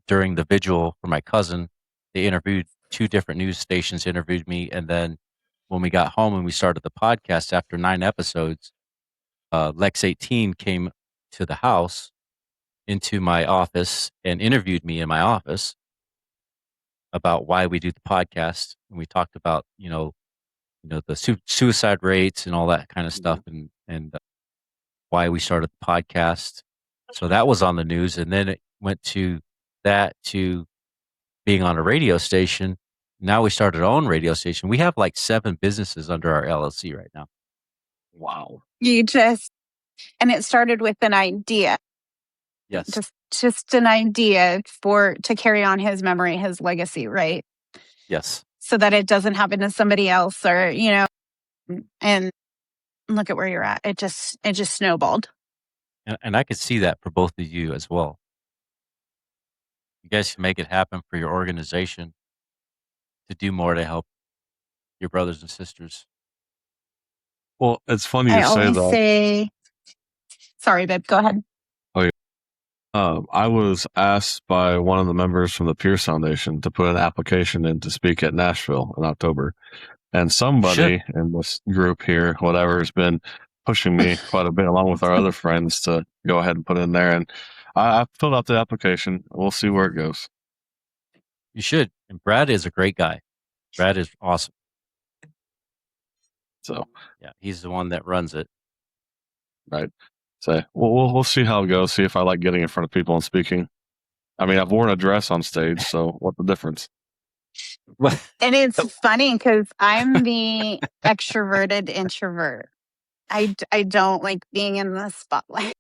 during the vigil for my cousin. They interviewed 2 different news stations, interviewed me. And then when we got home and we started the podcast after 9 episodes, Lex 18 came to the house into my office and interviewed me in my office about why we do the podcast. And we talked about, the suicide rates and all that kind of stuff and why we started the podcast. So that was on the news. And then it went to being on a radio station. Now we started our own radio station. We have like 7 businesses under our LLC right now. Wow. And it started with an idea. Yes. Just an idea to carry on his memory, his legacy, right? Yes. So that it doesn't happen to somebody else or, and look at where you're at. It just snowballed. And I could see that for both of you as well. You guys can make it happen for your organization to do more to help your brothers and sisters. Well, it's funny you say that. Sorry, babe, go ahead. Oh, yeah. I was asked by one of the members from the Pierce Foundation to put an application in to speak at Nashville in October. And somebody in this group here, whatever, has been pushing me quite a bit, along with our other friends, to go ahead and put in there. And I filled out the application. We'll see where it goes. You should. And Brad is a great guy. Brad is awesome. So Yeah, he's the one that runs it. right. So we'll see how it goes. See if I like getting in front of people and speaking. I mean, I've worn a dress on stage, so what's the difference? And it's funny because I'm the extroverted introvert. I don't like being in the spotlight.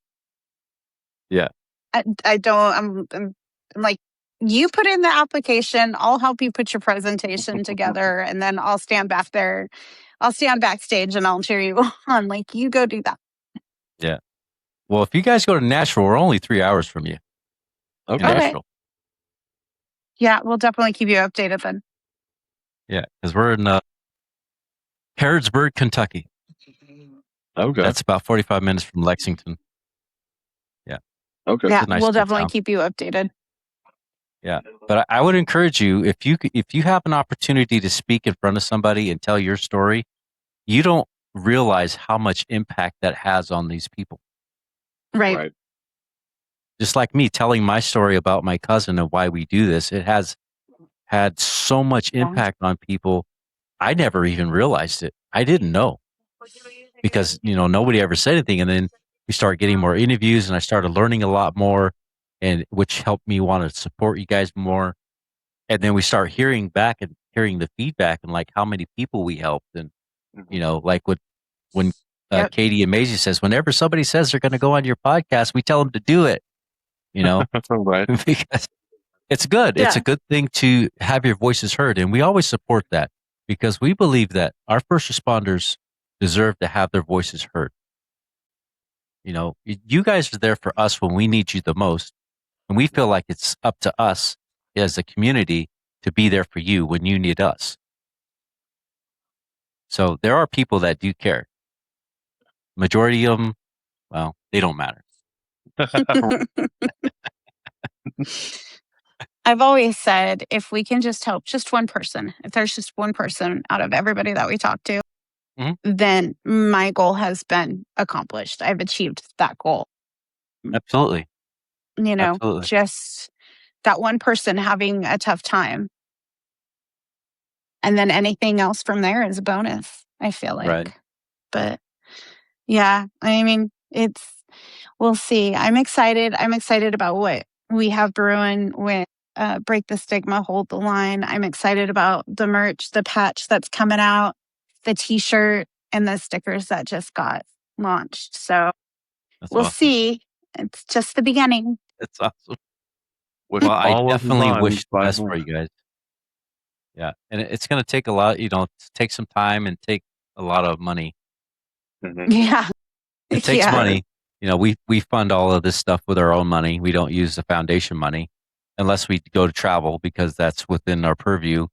Yeah. I don't. I'm like, you put in the application. I'll help you put your presentation together, and then I'll stand back there. I'll stand backstage and I'll cheer you on. Like, you go do that. Yeah. Well, if you guys go to Nashville, we're only 3 hours from you. Okay. In Nashville. Yeah, we'll definitely keep you updated then. Yeah, because we're in Harrodsburg, Kentucky. Okay. That's about 45 minutes from Lexington. Yeah. Okay. Yeah, nice we'll little definitely town. keep you updated. Yeah, but I would encourage you, if you have an opportunity to speak in front of somebody and tell your story, you don't realize how much impact that has on these people. Right. Just like me telling my story about my cousin and why we do this, it has had so much impact on people. I never even realized it. I didn't know because, nobody ever said anything. And then we started getting more interviews and I started learning a lot more, and which helped me want to support you guys more. And then we start hearing back and hearing the feedback and like how many people we helped. And, like when Katie and Maisie says, whenever somebody says they're going to go on your podcast, we tell them to do it, Right. because it's good. Yeah. It's a good thing to have your voices heard. And we always support that because we believe that our first responders deserve to have their voices heard. You guys are there for us when we need you the most. And we feel like it's up to us as a community to be there for you when you need us. So there are people that do care. Majority of them, well, they don't matter. I've always said, if we can just help just one person, if there's just one person out of everybody that we talk to, then my goal has been accomplished. I've achieved that goal. Absolutely. Absolutely. Just that one person having a tough time. And then anything else from there is a bonus, I feel like. Right. But yeah, I mean, we'll see. I'm excited. I'm excited about what we have brewing with Break the Stigma, Hold the Line. I'm excited about the merch, the patch that's coming out, the t-shirt, and the stickers that just got launched. So we'll see. It's just the beginning. That's awesome. Well, I definitely wish the best for you guys. Yeah. And it's going to take a lot, take some time and take a lot of money. Yeah. It takes money. We fund all of this stuff with our own money. We don't use the foundation money unless we go to travel because that's within our purview.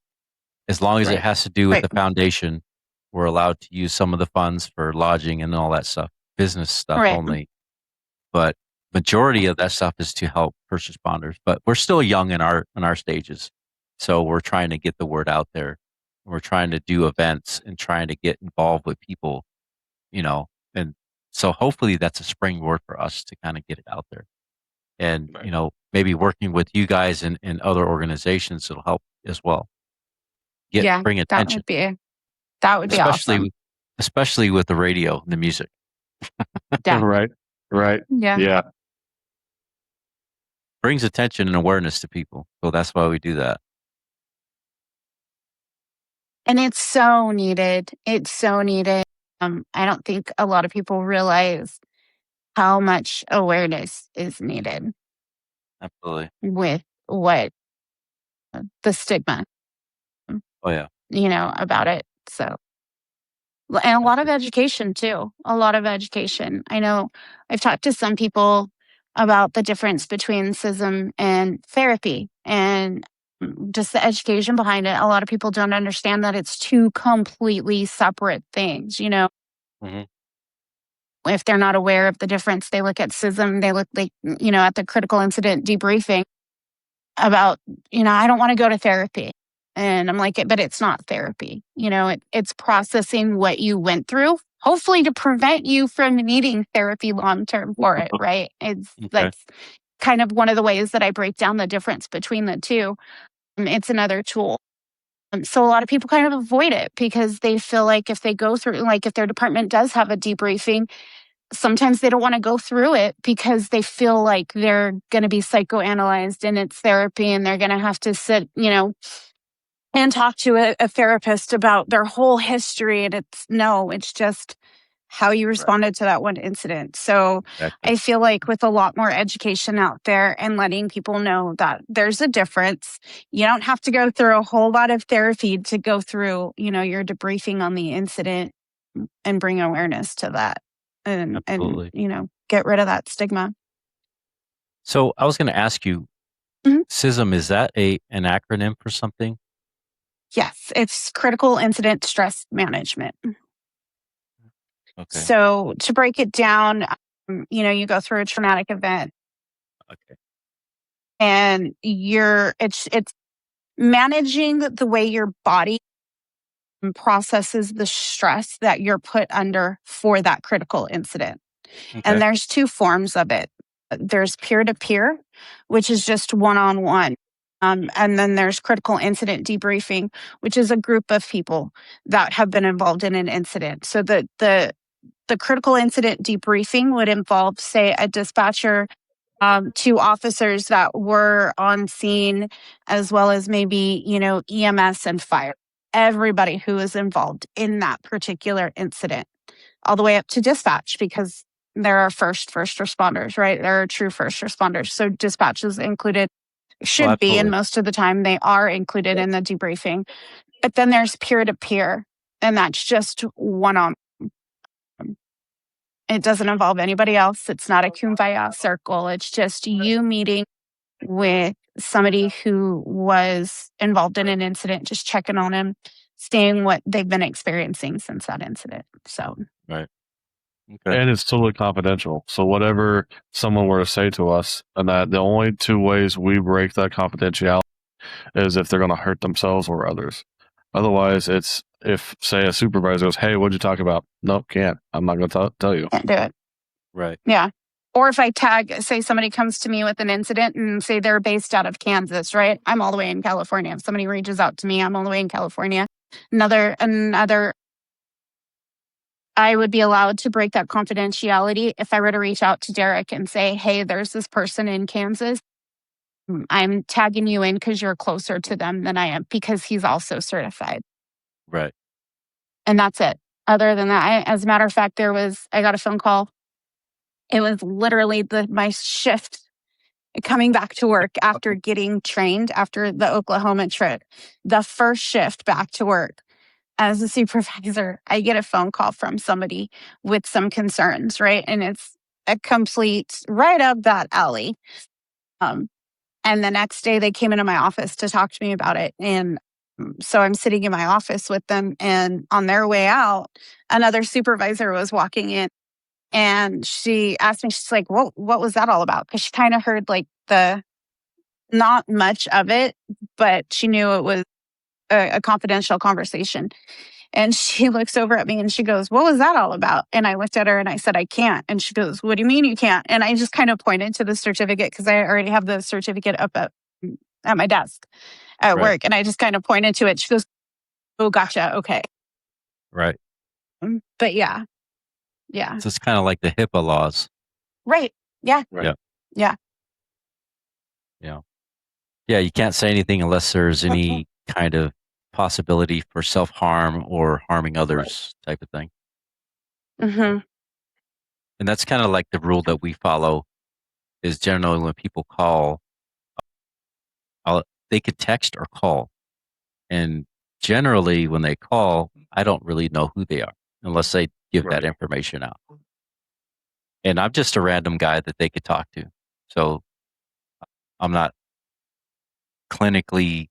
As long as it has to do with the foundation, we're allowed to use some of the funds for lodging and all that stuff, business stuff only. But majority of that stuff is to help first responders. But we're still young in our stages. So we're trying to get the word out there. We're trying to do events and trying to get involved with people, and so hopefully that's a springboard for us to kind of get it out there. And, maybe working with you guys and other organizations will help as well. Bring attention. That would be awesome. Especially with the radio, the music. Yeah. Right. Yeah. Brings attention and awareness to people. So that's why we do that. And it's so needed. It's so needed. I don't think a lot of people realize how much awareness is needed. Absolutely. With what the stigma. Oh, yeah. About it. So, and a lot of education too. A lot of education. I know I've talked to some people about the difference between CISM and therapy and just the education behind it. A lot of people don't understand that it's two completely separate things, If they're not aware of the difference, they look at CISM, they look like, at the critical incident debriefing about, I don't want to go to therapy. And I'm like, but it's not therapy. It's processing what you went through, hopefully to prevent you from needing therapy long-term for it, right? That's kind of one of the ways that I break down the difference between the two. It's another tool. So a lot of people kind of avoid it because they feel like if they go through, like if their department does have a debriefing, sometimes they don't want to go through it because they feel like they're going to be psychoanalyzed and it's therapy and they're going to have to sit, and talk to a therapist about their whole history. And it's just how you responded to that one incident. So Exactly. I feel like with a lot more education out there and letting people know that there's a difference, you don't have to go through a whole lot of therapy to go through, your debriefing on the incident and bring awareness to that Absolutely. and get rid of that stigma. So I was going to ask you, Mhm. CISM, is that an acronym for something? Yes, it's critical incident stress management. Okay. So to break it down, you go through a traumatic event Okay. and it's managing the way your body processes the stress that you're put under for that critical incident. Okay. And there's two forms of it. There's peer-to-peer, which is just one-on-one. And then there's critical incident debriefing, which is a group of people that have been involved in an incident. So the critical incident debriefing would involve, say, a dispatcher, two officers that were on scene, as well as maybe, EMS and fire, everybody who was involved in that particular incident, all the way up to dispatch, because there are first responders, right? There are true first responders. So dispatch is included, should be, and absolutely. most of the time they are included in the debriefing. But then there's peer-to-peer, and that's just one-on. It doesn't involve anybody else. It's not a kumbaya circle. It's just you meeting with somebody who was involved in an incident, just checking on them, seeing what they've been experiencing since that incident. So, Right. Okay. And it's totally confidential. So whatever someone were to say to us, and that the only two ways we break that confidentiality is if they're going to hurt themselves or others. Otherwise, it's if, say, a supervisor goes, "Hey, what'd you talk about?" Nope, can't. I'm not going to tell you. can't do it. Right. Yeah. Or if I say somebody comes to me with an incident and say they're based out of Kansas, right? I'm all the way in California. If somebody reaches out to me, I'm all the way in California. Another, I would be allowed to break that confidentiality if I were to reach out to Derek and say, hey, there's this person in Kansas. I'm tagging you in because you're closer to them than I am, because he's also certified. Right. And that's it. Other than that, as a matter of fact, I got a phone call. It was literally my shift coming back to work after getting trained after the Oklahoma trip. The first shift back to work as a supervisor, I get a phone call from somebody with some concerns, right? And it's a complete right up that alley. And the next day they came into my office to talk to me about it. And so I'm sitting in my office with them, and on their way out, another supervisor was walking in, and she asked me, she's like, what was that all about? Because she kind of heard like not much of it, but she knew it was a confidential conversation. And she looks over at me and she goes, what was that all about? And I looked at her and I said, I can't. And she goes, what do you mean you can't? And I just kind of pointed to the certificate, because I already have the certificate up at my desk at work. And I just kind of pointed to it. She goes, oh, gotcha. Okay. Right. But yeah. So it's kind of like the HIPAA laws. Right. Yeah. Right. Yeah. Yeah. You can't say anything unless there's any kind of possibility for self-harm or harming others type of thing. Mm-hmm. And that's kind of like the rule that we follow is generally when people call, they could text or call. And generally when they call, I don't really know who they are unless they give that information out. And I'm just a random guy that they could talk to. So I'm not clinically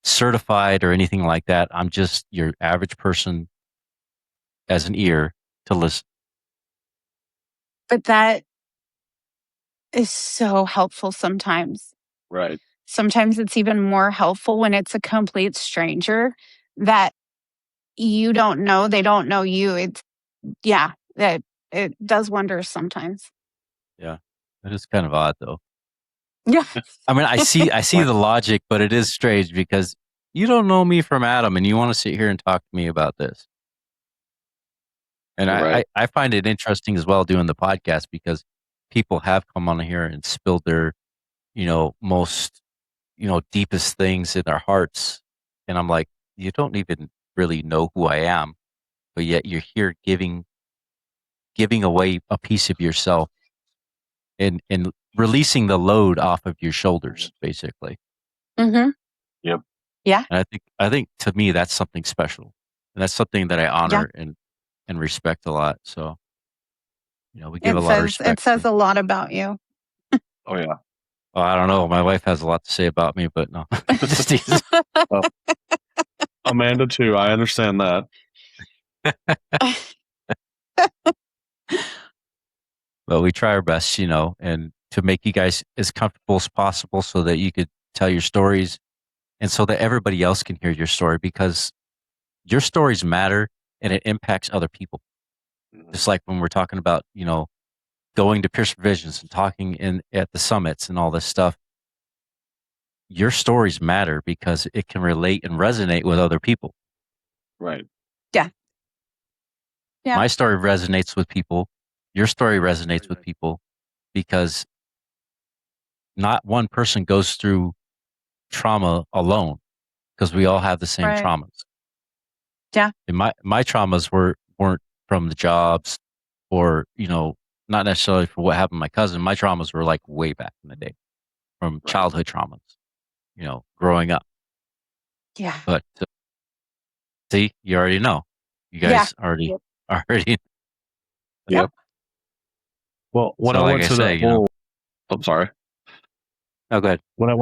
certified or anything like that. I'm just your average person as an ear to listen. But that is so helpful sometimes. Right. Sometimes it's even more helpful when it's a complete stranger that you don't know, they don't know you. That it does wonders sometimes. Yeah. It is kind of odd though. Yeah. I mean, I see the logic, but it is strange because you don't know me from Adam, and you want to sit here and talk to me about this. And Right. I find it interesting as well doing the podcast because people have come on here and spilled their, most, deepest things in their hearts. And I'm like, you don't even really know who I am, but yet you're here giving away a piece of yourself and releasing the load off of your shoulders, basically. Mm-hmm. Yep. Yeah. And I think to me, that's something special. And that's something that I honor and respect a lot. So, we give a lot of respect. It says a lot about you. Oh yeah. Oh, I don't know. My wife has a lot to say about me, but no. Just teasing. Amanda too. I understand that. But we try our best, and to make you guys as comfortable as possible so that you could tell your stories and so that everybody else can hear your story because your stories matter and it impacts other people. Just like when we're talking about, going to Pierce Provisions and talking at the summits and all this stuff, your stories matter because it can relate and resonate with other people. Right. Yeah. My story resonates with people. Your story resonates with people because not one person goes through trauma alone because we all have the same traumas. Yeah. And my traumas weren't from the jobs or, not necessarily for what happened to my cousin. My traumas were like way back in the day from childhood traumas, growing up. Yeah. But see, you already know. You guys already. Yep. Well, when So I like went I to say, that whole, I'm sorry. Oh, go ahead. When I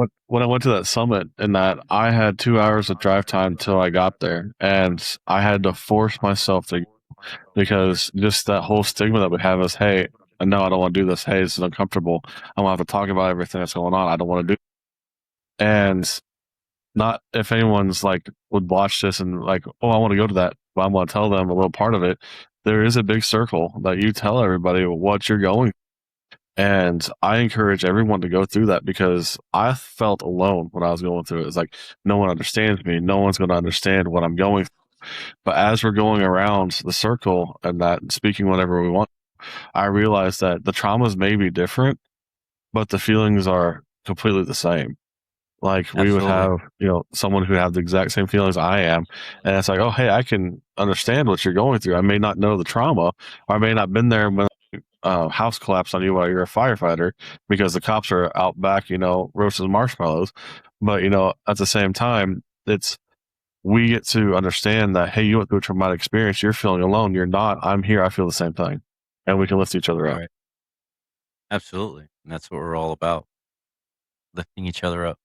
went to that summit, and that I had 2 hours of drive time till I got there, and I had to force myself to, because just that whole stigma that we have is, hey, no, I don't want to do this. Hey, this is uncomfortable. I'm gonna have to talk about everything that's going on. I don't want to do. And not if anyone's like would watch this and like, oh, I want to go to that, but I want to tell them a little part of it. There is a big circle that you tell everybody what you're going. And I encourage everyone to go through that because I felt alone when I was going through it. It's like, no one understands me. No one's going to understand what I'm going through. But as we're going around the circle and that speaking whatever we want, I realized that the traumas may be different, but the feelings are completely the same. Like we would have, someone who have the exact same feelings I am. And it's like, oh, hey, I can understand what you're going through. I may not know the trauma, or I may not been there when house collapsed on you while you're a firefighter because the cops are out back, roasting marshmallows. But, at the same time, we get to understand that, hey, you went through a traumatic experience. You're feeling alone. You're not. I'm here. I feel the same thing. And we can lift each other up. Right. Absolutely. And that's what we're all about. Lifting each other up.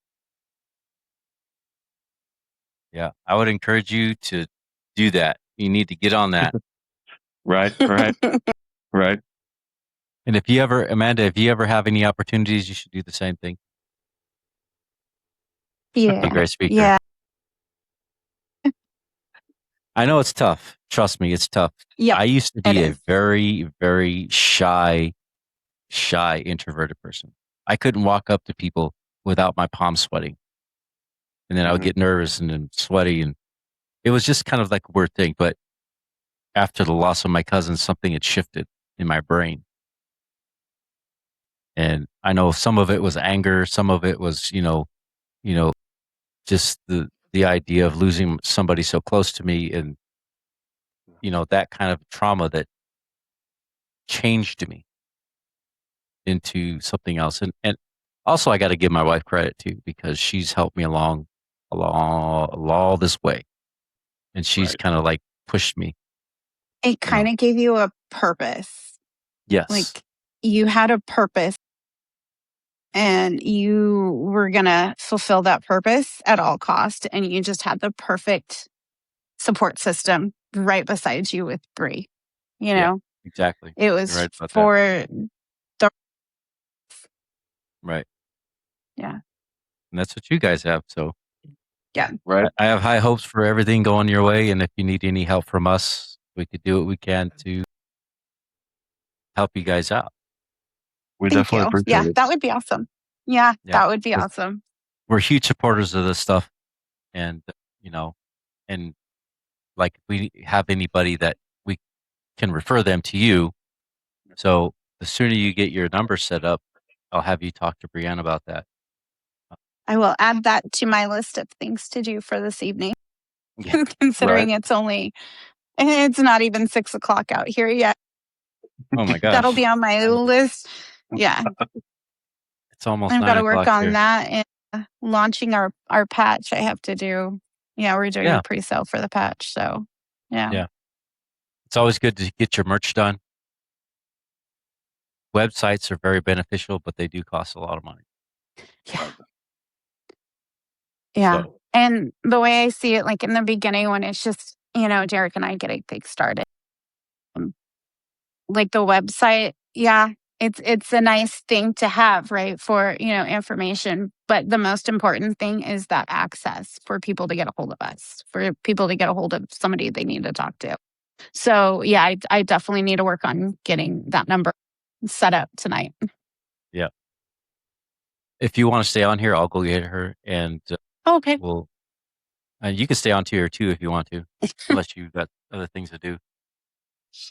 Yeah. I would encourage you to do that. You need to get on that. Right. Right. And Amanda, if you ever have any opportunities, you should do the same thing. Yeah. Be a great speaker. Yeah. I know it's tough. Trust me, it's tough. Yeah. I used to be a very, very shy introverted person. I couldn't walk up to people without my palms sweating. And then I would get nervous and then sweaty. And it was just kind of like a weird thing. But after the loss of my cousin, something had shifted in my brain. And I know some of it was anger. Some of it was, just the idea of losing somebody so close to me and, that kind of trauma that changed me into something else. And also I got to give my wife credit too, because she's helped me along this way. And she's kind of like pushed me. It kind of gave you a purpose. Yes. Like you had a purpose and you were going to fulfill that purpose at all cost. And you just had the perfect support system right beside you with Bree. Yeah, exactly. It was right for the right. Yeah. And that's what you guys have. So yeah. Right. I have high hopes for everything going your way. And if you need any help from us, we could do what we can to help you guys out. We definitely appreciate it. That would be awesome. Yeah, that would be awesome. We're huge supporters of this stuff. and and like if we have anybody that we can refer them to you. So the sooner you get your number set up, I'll have you talk to Brianne about that. I will add that to my list of things to do for this evening, Yeah. considering it's not even 6:00 out here yet. Oh my gosh. That'll be on my list. Yeah. It's almost I've got 9 to work o'clock on here. that and launching our patch. I have to do. Yeah, we're doing Yeah. a pre-sale for the patch. So, yeah. It's always good to get your merch done. Websites are very beneficial, but they do cost a lot of money. Yeah. Yeah. So, And the way I see it, like in the beginning when it's just, Derek and I getting things started, like the website, yeah, it's a nice thing to have, right? For, information. But the most important thing is that access for people to get a hold of us, for people to get a hold of somebody they need to talk to. So yeah, I definitely need to work on getting that number set up tonight. Yeah. If you want to stay on here, I'll go get her, and Okay. and you can stay on here too if you want to, unless you've got other things to do.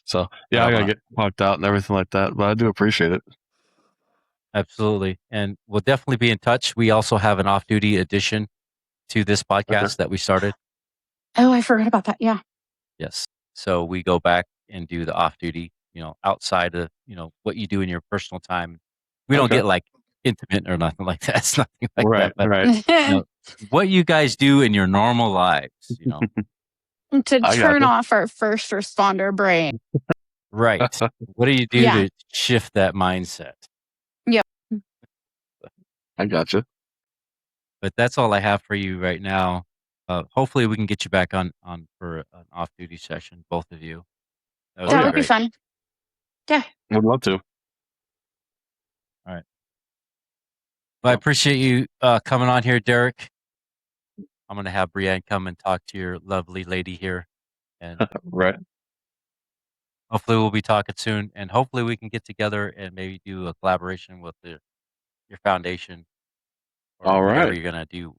so yeah, I gotta get clocked out and everything like that, but I do appreciate it. Absolutely. And we'll definitely be in touch. We also have an off-duty addition to this podcast that we started. Oh, I forgot about that. Yeah. Yes. So we go back and do the off-duty, outside of, what you do in your personal time. We don't get like intimate or nothing like that. It's nothing like that. But Right. what you guys do in your normal lives, To turn off our first responder brain. Right. What do you do to shift that mindset? Yep. I gotcha. But that's all I have for you right now. Hopefully we can get you back on for an off-duty session, both of you. That would be fun. Yeah. Would love to. All right. Well, I appreciate you coming on here, Derek. I'm going to have Brianne come and talk to your lovely lady here. And right. hopefully we'll be talking soon. And hopefully we can get together and maybe do a collaboration with your foundation. Or all whatever right. you're going to do.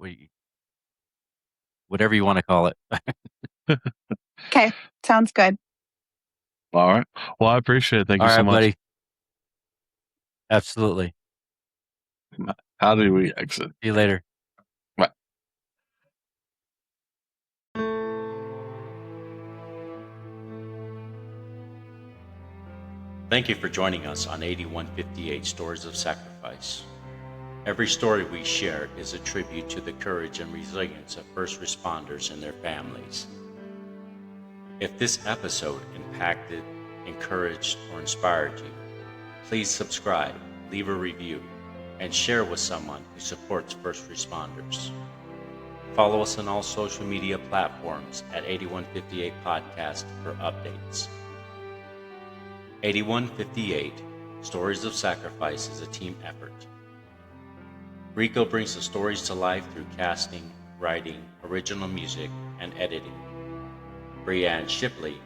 Whatever you want to call it. Okay. Sounds good. All right. Well, I appreciate it. Thank you so much. Buddy. Absolutely. How do we exit? See you later. Bye. Thank you for joining us on 8158 Stories of Sacrifice. Every story we share is a tribute to the courage and resilience of first responders and their families. If this episode impacted, encouraged, or inspired you, please subscribe, leave a review, and share with someone who supports first responders. Follow us on all social media platforms at 8158 Podcast for updates. 8158 Stories of Sacrifice is a team effort. Rico brings the stories to life through casting, writing, original music, and editing. Brianne Shipley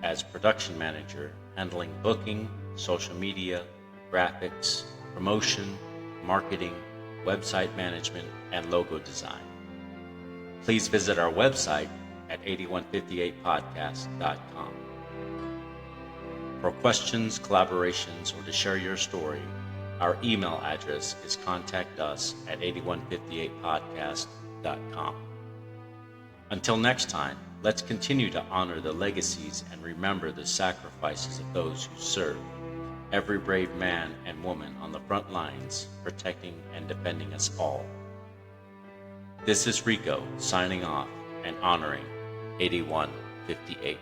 as production manager, handling booking, social media, graphics, promotion, marketing, website management, and logo design. Please visit our website at 8158podcast.com. For questions, collaborations, or to share your story, our email address is contactus@8158podcast.com. Until next time, let's continue to honor the legacies and remember the sacrifices of those who serve, every brave man and woman on the front lines, protecting and defending us all. This is Rico signing off and honoring 8158.